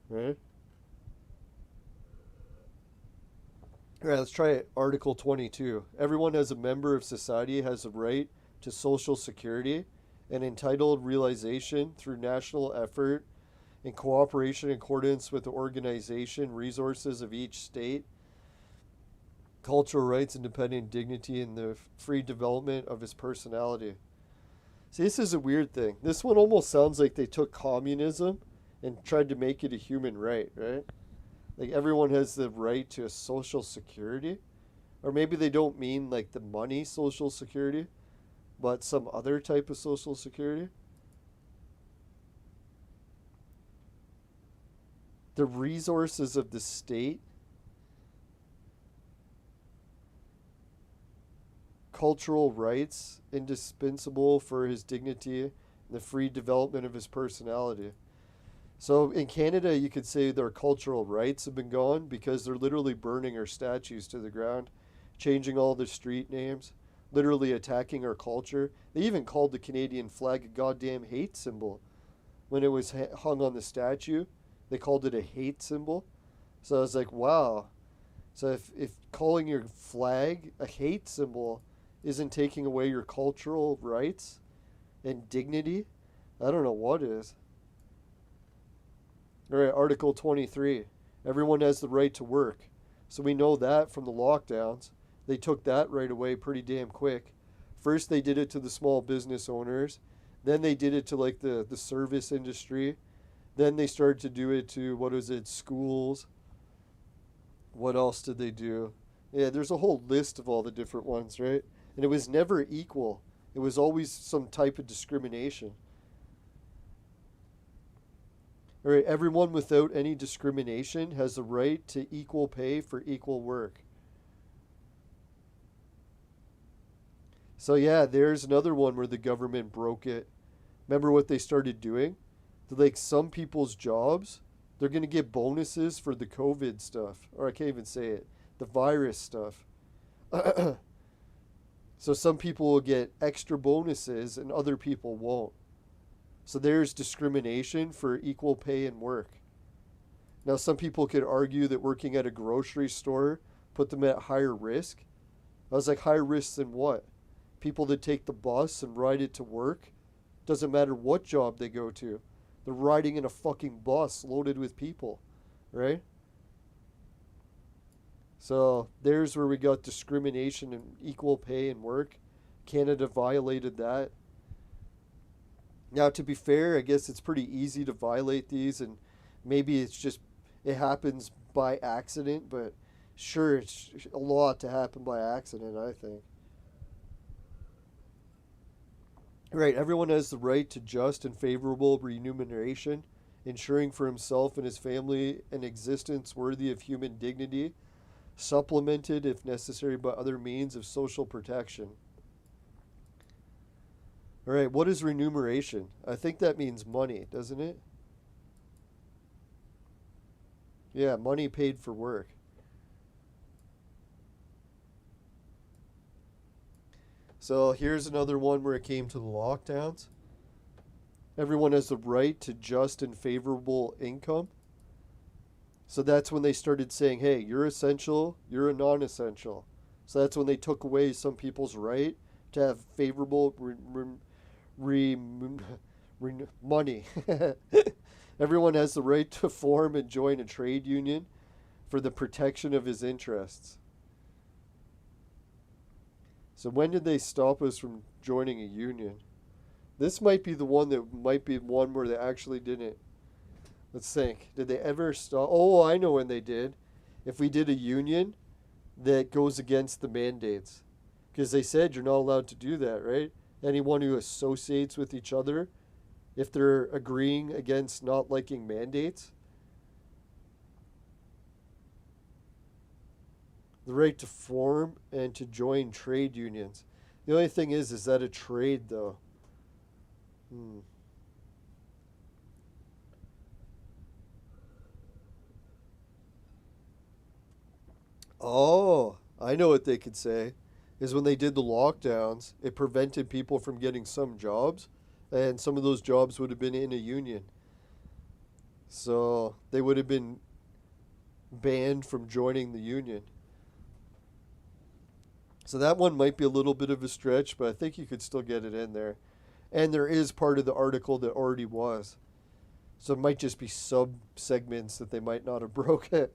Right? All right, let's try it. Article 22. Everyone as a member of society has a right to social security and entitled realization through national effort in cooperation in accordance with the organization resources of each state, cultural rights, independent dignity, and the free development of his personality. See, this is a weird thing. This one almost sounds like they took communism and tried to make it a human right, right? Like everyone has the right to a social security. Or maybe they don't mean like the money social security, but some other type of social security. The resources of the state, cultural rights indispensable for his dignity and the free development of his personality. So in Canada, you could say their cultural rights have been gone because they're literally burning our statues to the ground, changing all the street names, literally attacking our culture. They even called the Canadian flag a goddamn hate symbol. When it was hung on the statue, they called it a hate symbol. So I was like, wow. So if calling your flag a hate symbol isn't taking away your cultural rights and dignity, I don't know what is. All right, Article 23. Everyone has the right to work. So we know that from the lockdowns. They took that right away pretty damn quick. First, they did it to the small business owners. Then they did it to like the service industry. Then they started to do it to, schools. What else did they do? Yeah, there's a whole list of all the different ones, right? And it was never equal. It was always some type of discrimination. All right, everyone without any discrimination has the right to equal pay for equal work. So yeah, there's another one where the government broke it. Remember what they started doing? Like some people's jobs, they're going to get bonuses for the COVID stuff. Or I can't even say it. The virus stuff. So some people will get extra bonuses and other people won't. So there's discrimination for equal pay and work. Now some people could argue that working at a grocery store put them at higher risk. I was like, higher risk than what? People that take the bus and ride it to work? Doesn't matter what job they go to. They're riding in a fucking bus loaded with people, right? So there's where we got discrimination and equal pay and work. Canada violated that. Now, to be fair, I guess it's pretty easy to violate these, and maybe it happens by accident, but sure, it's a lot to happen by accident, I think. Right, everyone has the right to just and favorable remuneration, ensuring for himself and his family an existence worthy of human dignity, supplemented if necessary by other means of social protection. All right, what is remuneration? I think that means money, doesn't it? Yeah, money paid for work. So here's another one where it came to the lockdowns. Everyone has the right to just and favorable income. So that's when they started saying, hey, you're essential, you're a non-essential. So that's when they took away some people's right to have favorable money. Everyone has the right to form and join a trade union for the protection of his interests. So when did they stop us from joining a union? This might be the one that might be one where they actually didn't. Let's think. Did they ever stop? Oh, I know when they did. If we did a union that goes against the mandates. Because they said you're not allowed to do that, right? Anyone who associates with each other, if they're agreeing against not liking mandates. The right to form and to join trade unions. The only thing is that a trade, though? Oh, I know what they could say. Is when they did the lockdowns, it prevented people from getting some jobs, and some of those jobs would have been in a union. So they would have been banned from joining the union. So that one might be a little bit of a stretch, but I think you could still get it in there. And there is part of the article that already was. So it might just be sub segments that they might not have broken.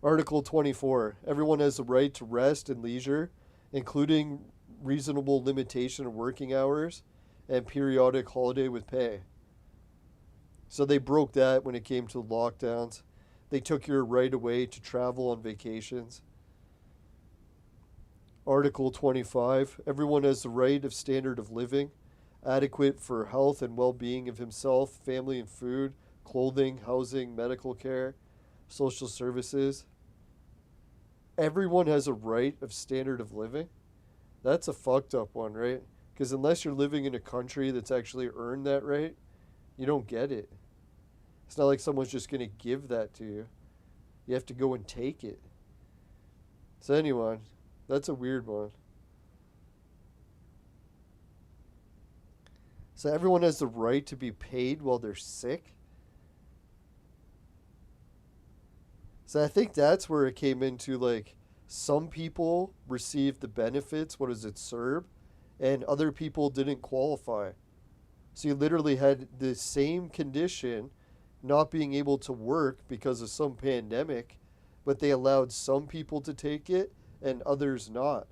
Article 24. Everyone has the right to rest and leisure, including reasonable limitation of working hours and periodic holiday with pay. So they broke that when it came to lockdowns. They took your right away to travel on vacations. Article 25. Everyone has the right of standard of living, adequate for health and well-being of himself, family and food, clothing, housing, medical care, social services. Everyone has a right of standard of living. That's a fucked up one, right? Because unless you're living in a country that's actually earned that right, you don't get it. It's not like someone's just going to give that to you. You have to go and take it. So anyway, that's a weird one. So everyone has the right to be paid while they're sick. So I think that's where it came into, like, some people received the benefits, what is it, CERB, and other people didn't qualify. So you literally had the same condition, not being able to work because of some pandemic, but they allowed some people to take it and others not.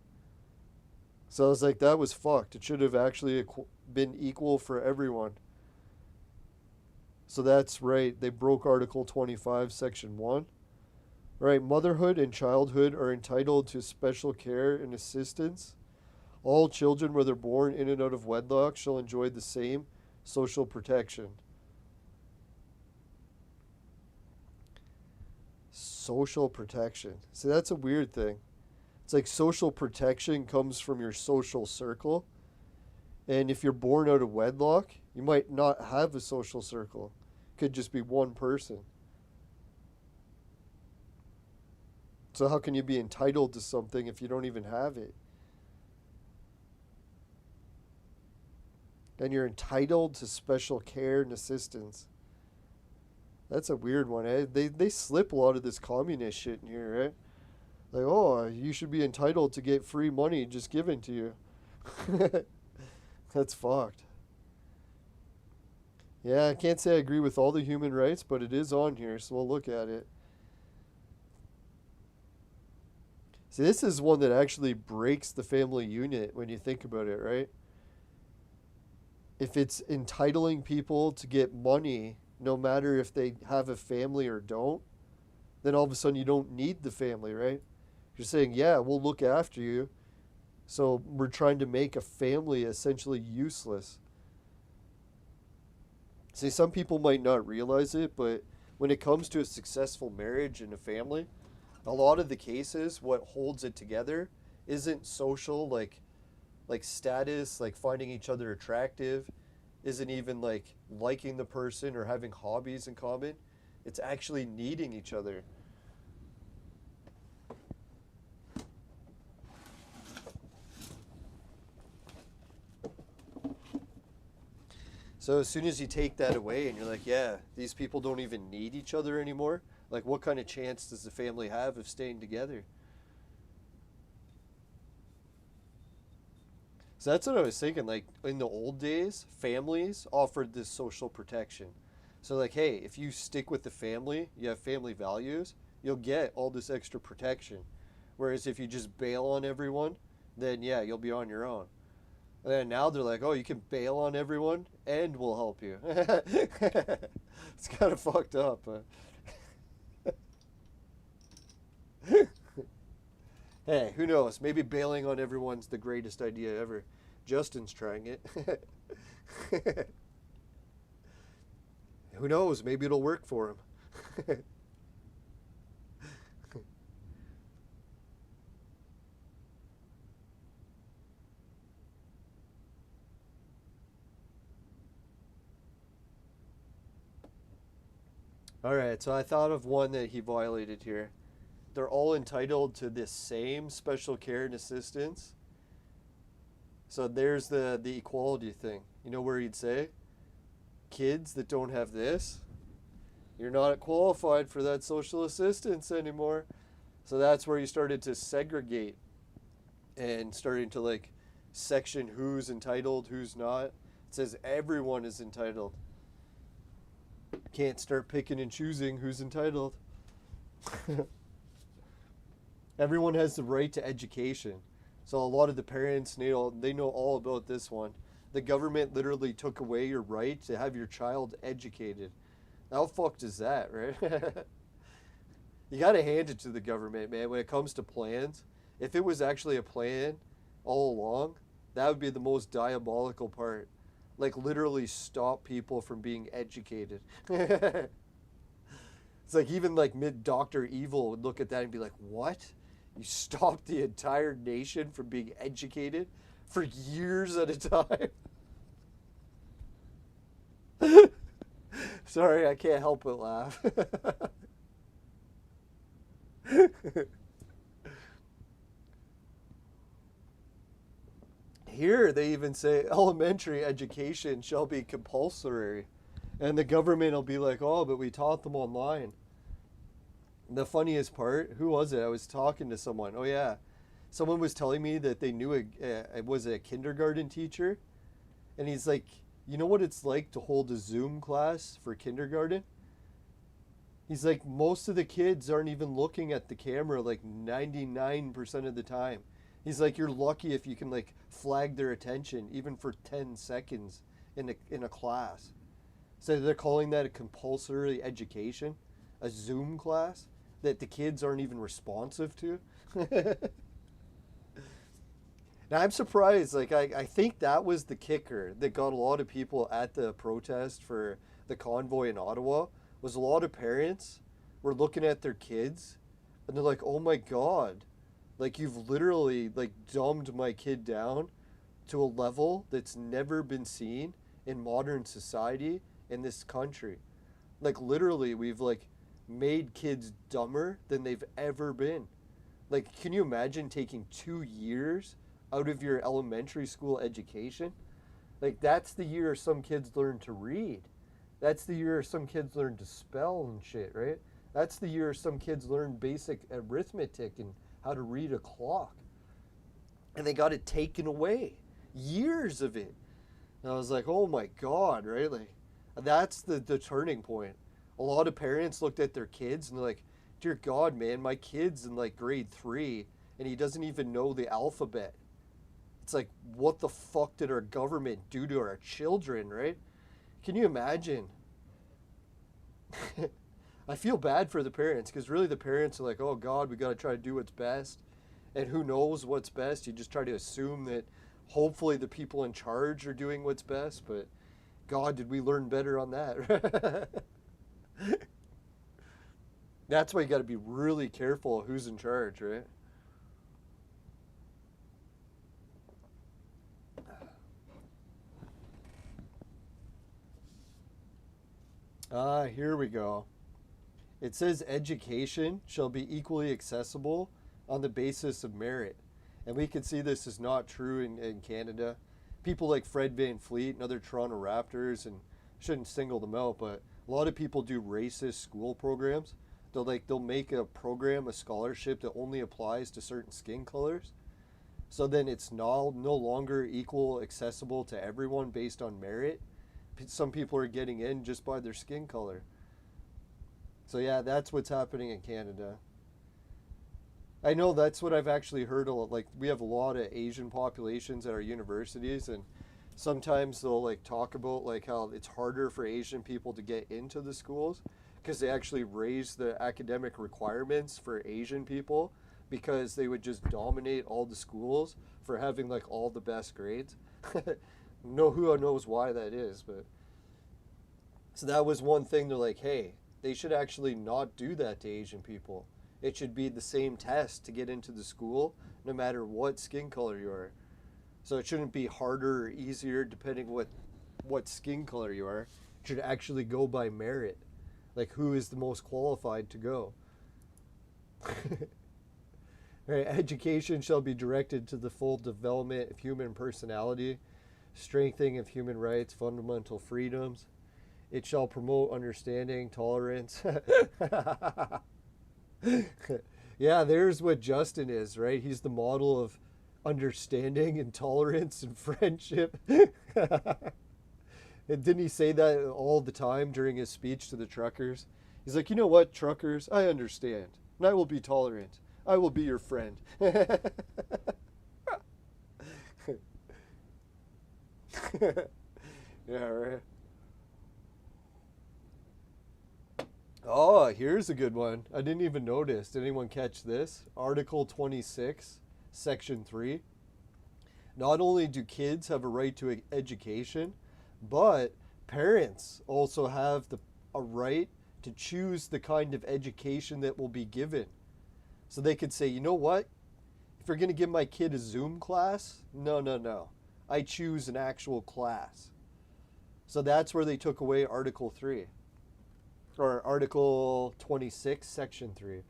So I was like, that was fucked. It should have actually been equal for everyone. So that's right. They broke Article 25, Section 1. Right, motherhood and childhood are entitled to special care and assistance. All children, whether born in and out of wedlock, shall enjoy the same social protection. Social protection. See, that's a weird thing. It's like social protection comes from your social circle. And if you're born out of wedlock, you might not have a social circle. Could just be one person. So how can you be entitled to something if you don't even have it? And you're entitled to special care and assistance. That's a weird one, eh? They slip a lot of this communist shit in here, right? Like, oh, you should be entitled to get free money just given to you. That's fucked. Yeah, I can't say I agree with all the human rights, but it is on here, so we'll look at it. See, this is one that actually breaks the family unit when you think about it, right? If it's entitling people to get money, no matter if they have a family or don't, then all of a sudden you don't need the family, right? You're saying, yeah, we'll look after you. So we're trying to make a family essentially useless. See, some people might not realize it, but when it comes to a successful marriage and a family, a lot of the cases, what holds it together isn't social, like status, like finding each other attractive, isn't even like liking the person or having hobbies in common. It's actually needing each other. So as soon as you take that away and you're like, yeah, these people don't even need each other anymore, like what kind of chance does the family have of staying together? So that's what I was thinking. Like in the old days, families offered this social protection. So like, hey, if you stick with the family, you have family values, you'll get all this extra protection. Whereas if you just bail on everyone, then yeah, you'll be on your own. And then now they're like, oh, you can bail on everyone and we'll help you. It's kind of fucked up. Hey, who knows? Maybe bailing on everyone's the greatest idea ever. Justin's trying it. Who knows? Maybe it'll work for him. All right, so I thought of one that he violated here. They're all entitled to this same special care and assistance. So there's the equality thing. You know where he'd say, kids that don't have this, you're not qualified for that social assistance anymore. So that's where you started to segregate and starting to like section who's entitled, who's not. It says everyone is entitled. Can't start picking and choosing who's entitled. Everyone has the right to education. So a lot of the parents, they know all about this one. The government literally took away your right to have your child educated. How fucked is that, right? You gotta hand it to the government, man, when it comes to plans. If it was actually a plan all along, that would be the most diabolical part. Like literally stop people from being educated. It's like even like Dr. Evil would look at that and be like, what? You stopped the entire nation from being educated for years at a time? Sorry, I can't help but laugh. Here they even say elementary education shall be compulsory. And the government will be like, oh, but we taught them online. The funniest part, who was it? I was talking to someone. Oh, yeah. Someone was telling me that they knew it was a kindergarten teacher. And he's like, you know what it's like to hold a Zoom class for kindergarten? He's like, most of the kids aren't even looking at the camera like 99% of the time. He's like, you're lucky if you can like flag their attention even for 10 seconds in a class. So they're calling that a compulsory education, a Zoom class that the kids aren't even responsive to. Now I'm surprised, like I think that was the kicker that got a lot of people at the protest for the convoy in Ottawa, was a lot of parents were looking at their kids and they're like, oh my God, like you've literally like dumbed my kid down to a level that's never been seen in modern society in this country. Like literally we've like made kids dumber than they've ever been. Like, can you imagine taking 2 years out of your elementary school education? Like that's the year some kids learn to read. That's the year some kids learn to spell and shit, right? That's the year some kids learn basic arithmetic and how to read a clock. And they got it taken away. Years of it. And I was like, oh my God, right? Like, that's the turning point. A lot of parents looked at their kids and they're like, dear God, man, my kid's in like grade 3 and he doesn't even know the alphabet. It's like, what the fuck did our government do to our children, right? Can you imagine? I feel bad for the parents because really the parents are like, oh God, we got to try to do what's best. And who knows what's best? You just try to assume that hopefully the people in charge are doing what's best. But God, did we learn better on that? That's why you got to be really careful who's in charge, right? Here we go. It says education shall be equally accessible on the basis of merit. And we can see this is not true in Canada. People like Fred Van Fleet and other Toronto Raptors, and shouldn't single them out, but a lot of people do racist school programs. They'll make a program, a scholarship that only applies to certain skin colors. So then it's no longer equal accessible to everyone based on merit. Some people are getting in just by their skin color. So yeah, that's what's happening in Canada. I know that's what I've actually heard a lot. Like, we have a lot of Asian populations at our universities, and sometimes they'll like talk about like how it's harder for Asian people to get into the schools because they actually raise the academic requirements for Asian people because they would just dominate all the schools for having like all the best grades. No, who knows why that is, but so that was one thing. They're like, hey, they should actually not do that to Asian people. It should be the same test to get into the school, no matter what skin color you are. So it shouldn't be harder or easier depending what skin color you are. It should actually go by merit, like who is the most qualified to go. Right, education shall be directed to the full development of human personality, strengthening of human rights, fundamental freedoms. It shall promote understanding, tolerance. Yeah, there's what Justin is, right? He's the model of understanding and tolerance and friendship. And didn't he say that all the time during his speech to the truckers? He's like, you know what, truckers, I understand, and I will be tolerant. I will be your friend. Yeah, right. Oh, here's a good one. I didn't even notice. Did anyone catch this? Article 26, Section 3. Not only do kids have a right to education, but parents also have a right to choose the kind of education that will be given. So they could say, you know what? If you're going to give my kid a Zoom class, no. I choose an actual class. So that's where they took away Article 3. Or Article 26, Section 3.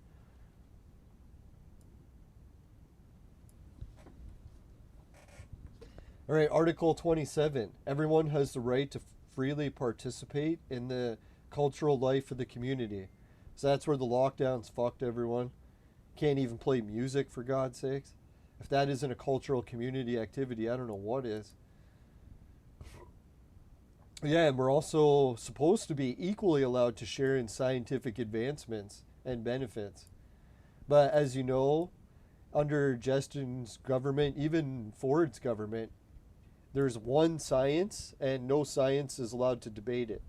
All right, Article 27. Everyone has the right to freely participate in the cultural life of the community. So that's where the lockdowns fucked everyone. Can't even play music, for God's sakes. If that isn't a cultural community activity, I don't know what is. Yeah, and we're also supposed to be equally allowed to share in scientific advancements and benefits. But as you know, under Justin's government, even Ford's government, there's one science and no science is allowed to debate it.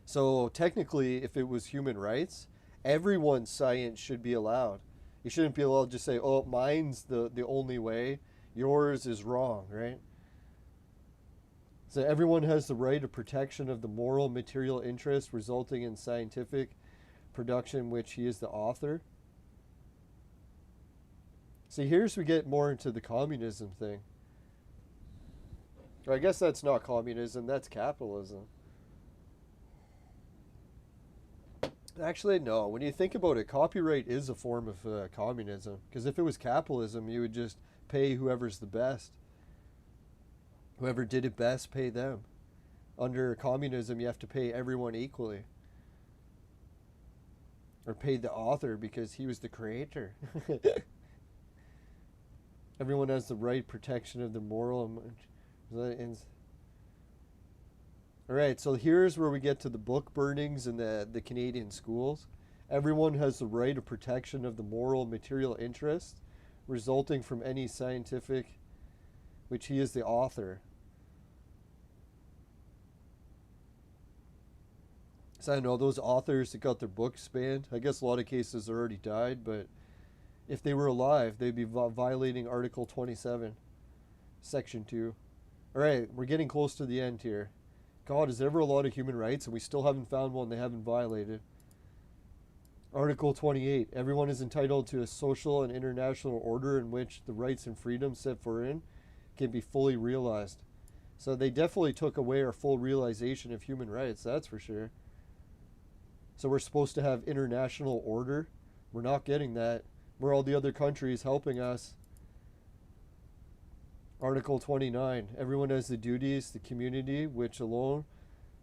So technically, if it was human rights, everyone's science should be allowed. You shouldn't be allowed to just say, oh, mine's the only way, yours is wrong, right? So everyone has the right of protection of the moral material interest resulting in scientific production, which he is the author. See, here's we get more into the communism thing. I guess that's not communism, that's capitalism. Actually, no. When you think about it, copyright is a form of communism. Because if it was capitalism, you would just pay whoever's the best. Whoever did it best, pay them. Under communism, you have to pay everyone equally. Or pay the author because he was the creator. Everyone has the right protection of the moral. Alright, so here's where we get to the book burnings in the Canadian schools. Everyone has the right of protection of the moral material interest resulting from any scientific, which he is the author. So I know those authors that got their books banned, I guess a lot of cases already died, but if they were alive, they'd be violating Article 27, Section 2. Alright, we're getting close to the end here. God, is there ever a lot of human rights and we still haven't found one they haven't violated? Article 28. Everyone is entitled to a social and international order in which the rights and freedoms set forth can be fully realized. So they definitely took away our full realization of human rights, that's for sure. So we're supposed to have international order. We're not getting that. Where are all the other countries helping us? Article 29. Everyone has the duties, the community, which alone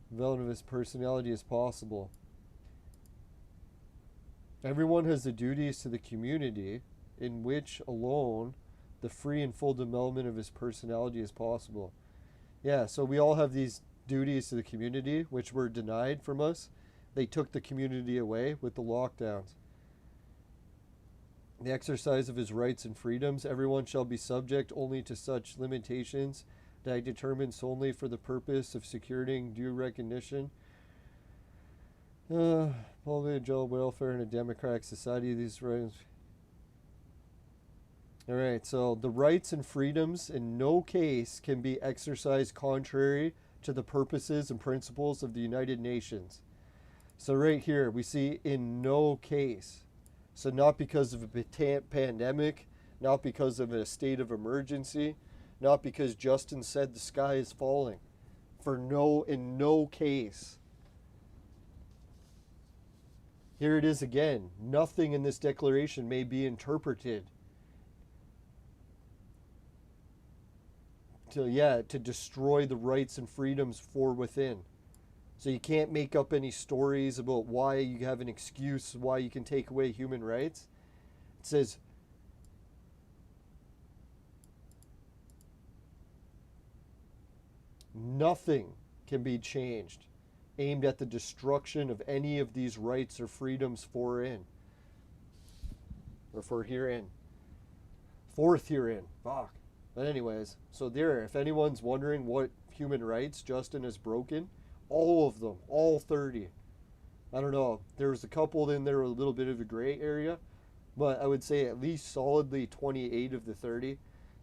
development of his personality is possible. Everyone has the duties to the community in which alone the free and full development of his personality is possible. Yeah, so we all have these duties to the community, which were denied from us. They took the community away with the lockdowns. the exercise of his rights and freedoms. Everyone shall be subject only to such limitations that I determine solely for the purpose of securing due recognition. Public general welfare in a democratic society. These rights. All right, so the rights and freedoms in no case can be exercised contrary to the purposes and principles of the United Nations. So right here we see in no case. So not because of a pandemic, not because of a state of emergency, not because Justin said the sky is falling. In no case. Here it is again. Nothing in this declaration may be interpreted to destroy the rights and freedoms for within. So you can't make up any stories about why you have an excuse, why you can take away human rights. It says, nothing can be changed aimed at the destruction of any of these rights or freedoms for herein. Fourth herein. Fuck. But anyways, so there, if anyone's wondering what human rights Justin has broken, all of them, all 30. I don't know. There's a couple in there with a little bit of a gray area, but I would say at least solidly 28 of the 30.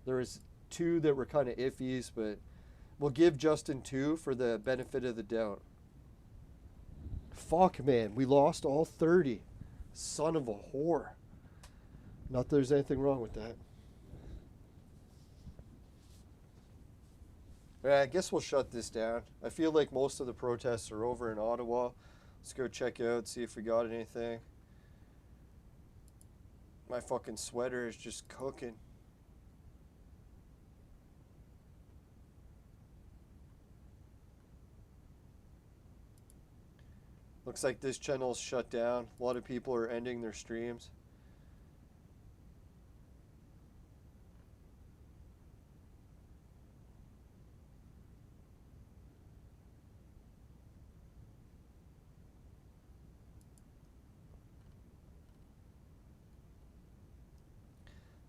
There was 2 that were kind of iffies, but we'll give Justin 2 for the benefit of the doubt. Fuck, man. We lost all 30. Son of a whore. Not that there's anything wrong with that. I guess we'll shut this down. I feel like most of the protests are over in Ottawa. Let's go check out, see if we got anything. My fucking sweater is just cooking. Looks like this channel's shut down. A lot of people are ending their streams.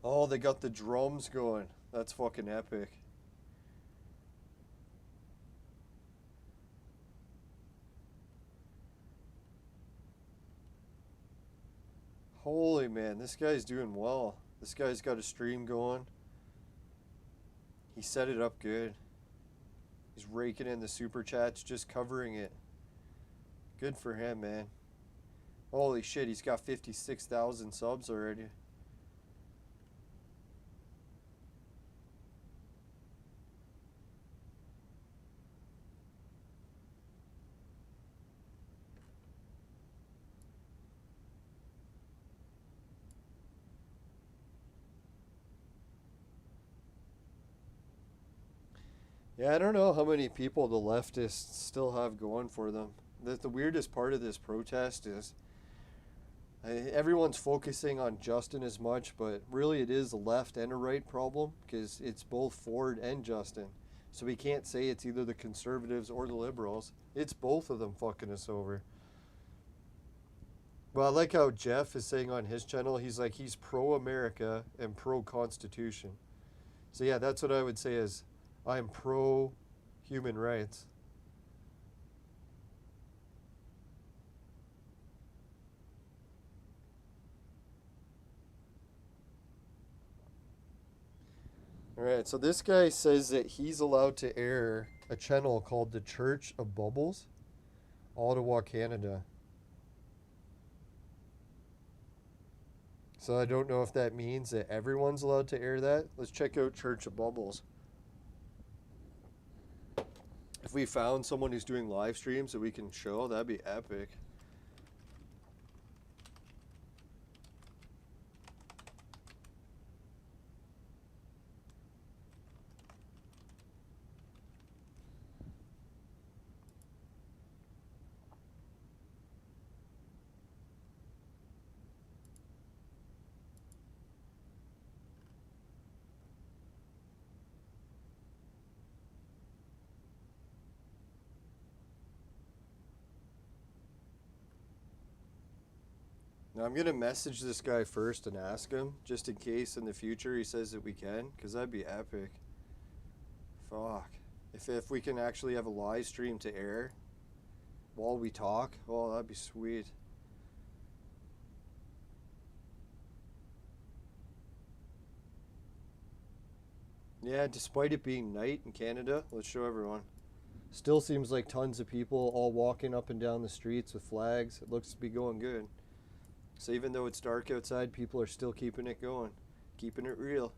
Oh, they got the drums going. That's fucking epic. Holy man, this guy's doing well. This guy's got a stream going. He set it up good. He's raking in the super chats, just covering it. Good for him, man. Holy shit, he's got 56,000 subs already. Yeah, I don't know how many people the leftists still have going for them. The weirdest part of this protest is everyone's focusing on Justin as much, but really it is a left and a right problem because it's both Ford and Justin. So we can't say it's either the conservatives or the liberals. It's both of them fucking us over. Well, I like how Jeff is saying on his channel, he's pro-America and pro-Constitution. So yeah, that's what I would say is I'm pro-human rights. Alright, so this guy says that he's allowed to air a channel called the Church of Bubbles, Ottawa, Canada. So I don't know if that means that everyone's allowed to air that. Let's check out Church of Bubbles. If we found someone who's doing live streams that we can show, that'd be epic. Now I'm gonna message this guy first and ask him, just in case in the future he says that we can, because that'd be epic. Fuck. If we can actually have a live stream to air while we talk, oh, that'd be sweet. Yeah, despite it being night in Canada, let's show everyone. Still seems like tons of people all walking up and down the streets with flags. It looks to be going good. So even though it's dark outside, people are still keeping it going, keeping it real.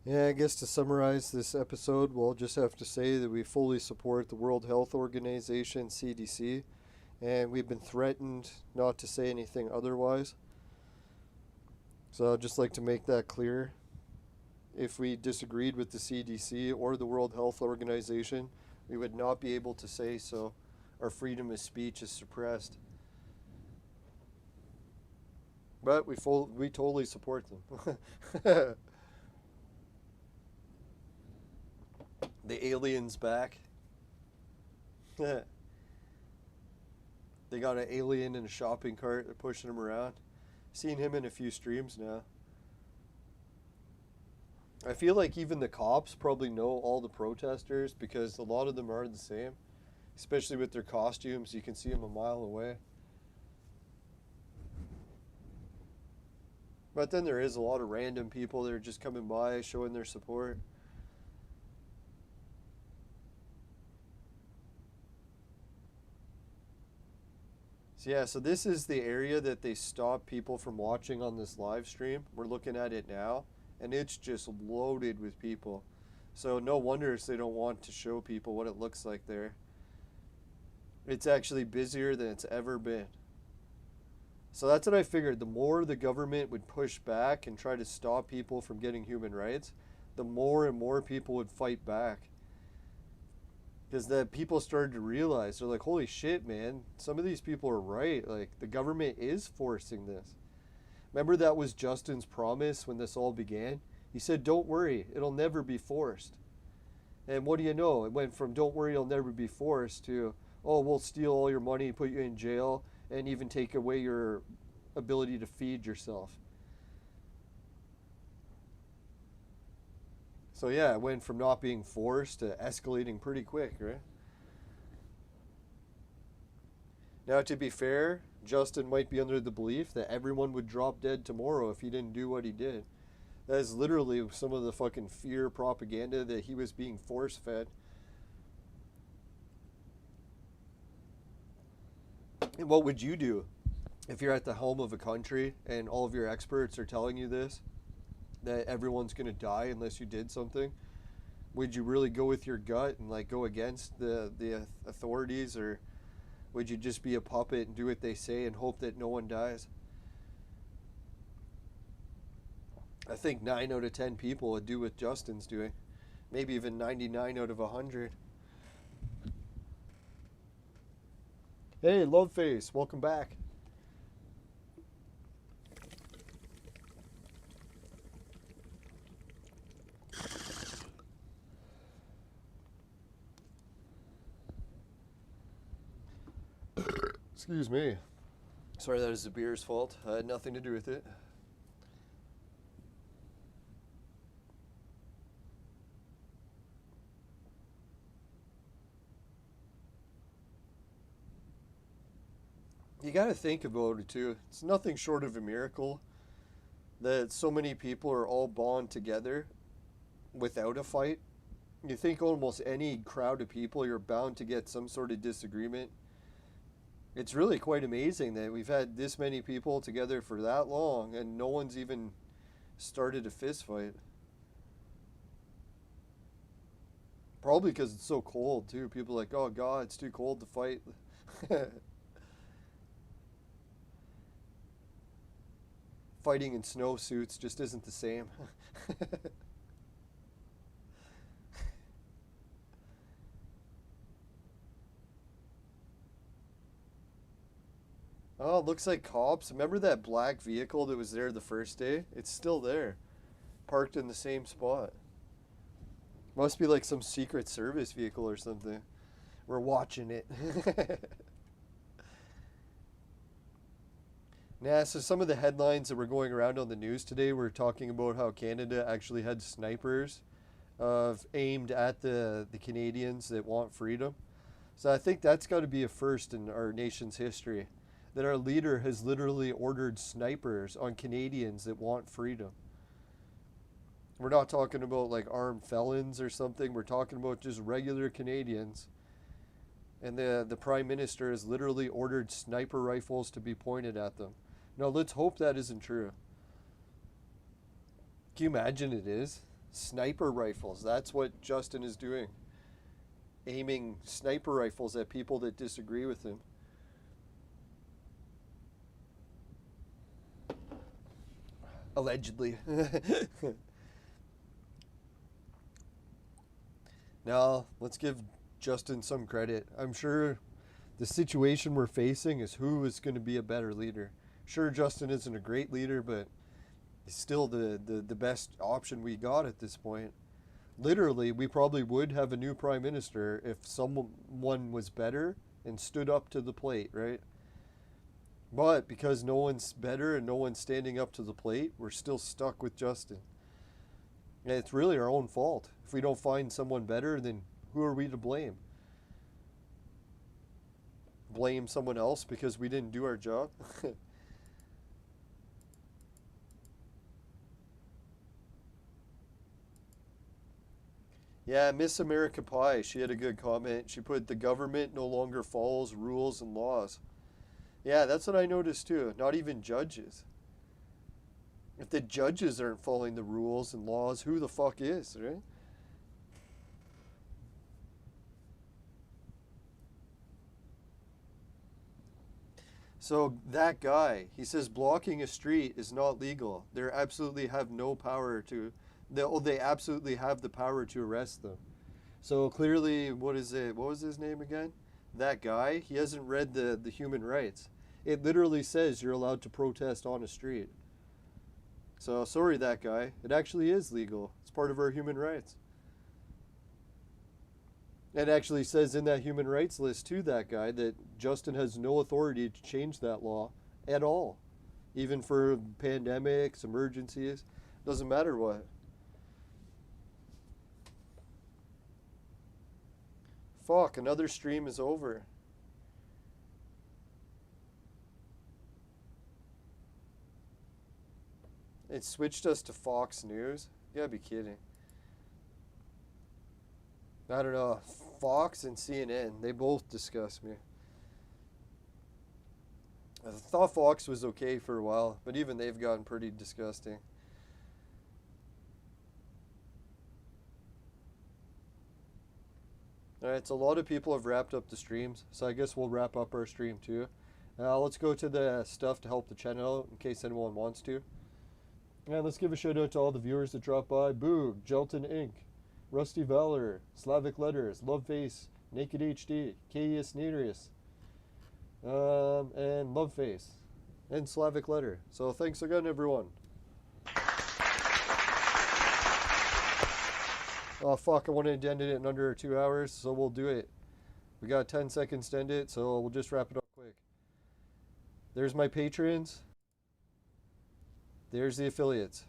Yeah, I guess to summarize this episode, we'll just have to say that we fully support the World Health Organization, CDC, and we've been threatened not to say anything otherwise. So I'd just like to make that clear. If we disagreed with the CDC or the World Health Organization, we would not be able to say so. Our freedom of speech is suppressed. But we totally support them. The alien's back. They got an alien in a shopping cart. They're pushing him around. Seen him in a few streams now. I feel like even the cops probably know all the protesters because a lot of them are the same. Especially with their costumes. You can see them a mile away. But then there is a lot of random people that are just coming by showing their support. So yeah, so this is the area that they stop people from watching on this live stream. We're looking at it now, and it's just loaded with people. So no wonder they don't want to show people what it looks like there. It's actually busier than it's ever been. So that's what I figured. The more the government would push back and try to stop people from getting human rights, the more and more people would fight back. Because the people started to realize, they're like, holy shit, man, some of these people are right. Like, the government is forcing this. Remember that was Justin's promise when this all began? He said, don't worry, it'll never be forced. And what do you know? It went from don't worry, it'll never be forced to, oh, we'll steal all your money, put you in jail, and even take away your ability to feed yourself. So yeah, it went from not being forced to escalating pretty quick, right? Now, to be fair, Justin might be under the belief that everyone would drop dead tomorrow if he didn't do what he did. That is literally some of the fucking fear propaganda that he was being force-fed. And what would you do if you're at the helm of a country and all of your experts are telling you this? That everyone's going to die unless you did something? Would you really go with your gut and like go against the authorities, or would you just be a puppet and do what they say and hope that no one dies? I think 9 out of 10 people would do what Justin's doing. Maybe even 99 out of 100. Hey, Loveface, welcome back. Excuse me. Sorry, that is the beer's fault. I had nothing to do with it. You gotta think about it too. It's nothing short of a miracle that so many people are all bond together without a fight. You think almost any crowd of people, you're bound to get some sort of disagreement. It's really quite amazing that we've had this many people together for that long and no one's even started a fist fight. Probably because it's so cold too. People are like, oh god, it's too cold to fight. Fighting in snowsuits just isn't the same. Oh, it looks like cops. Remember that black vehicle that was there the first day? It's still there, parked in the same spot. Must be like some secret service vehicle or something. We're watching it. Nah, so some of the headlines that were going around on the news today were talking about how Canada actually had snipers aimed at the Canadians that want freedom. So I think that's got to be a first in our nation's history, that our leader has literally ordered snipers on Canadians that want freedom. We're not talking about like armed felons or something. We're talking about just regular Canadians. And the Prime Minister has literally ordered sniper rifles to be pointed at them. Now, let's hope that isn't true. Can you imagine it is? Sniper rifles. That's what Justin is doing. Aiming sniper rifles at people that disagree with him. Allegedly. Now, let's give Justin some credit. I'm sure the situation we're facing is who is going to be a better leader. Sure, Justin isn't a great leader, but he's still the best option we got at this point. Literally, we probably would have a new prime minister if someone was better and stood up to the plate, right? But because no one's better and no one's standing up to the plate, we're still stuck with Justin. And it's really our own fault. If we don't find someone better, then who are we to blame? Blame someone else because we didn't do our job? Yeah, Miss America Pie, she had a good comment. She put, the government no longer follows rules and laws. Yeah, that's what I noticed too. Not even judges. If the judges aren't following the rules and laws, who the fuck is, right? So that guy, he says blocking a street is not legal. They absolutely have no power to, they absolutely have the power to arrest them. So clearly, what is it? What was his name again? That guy, he hasn't read the human rights. It literally says you're allowed to protest on a street. So sorry, that guy. It actually is legal. It's part of our human rights. It actually says in that human rights list to that guy that Justin has no authority to change that law at all. Even for pandemics, emergencies, doesn't matter what. Fuck, another stream is over. It switched us to Fox News? You gotta be kidding. I don't know. Fox and CNN, they both disgust me. I thought Fox was okay for a while, but even they've gotten pretty disgusting. Alright, so a lot of people have wrapped up the streams, so I guess we'll wrap up our stream too. Let's go to the stuff to help the channel out in case anyone wants to. And let's give a shout out to all the viewers that dropped by. Boog, Jelton Inc., Rusty Valor, Slavic Letters, Loveface, Naked HD, Kaius Nereus, and Loveface, and Slavic Letter. So thanks again, everyone. Oh fuck, I wanted to end it in under 2 hours, so we'll do it. We got 10 seconds to end it, so we'll just wrap it up quick. There's my patrons. There's the affiliates.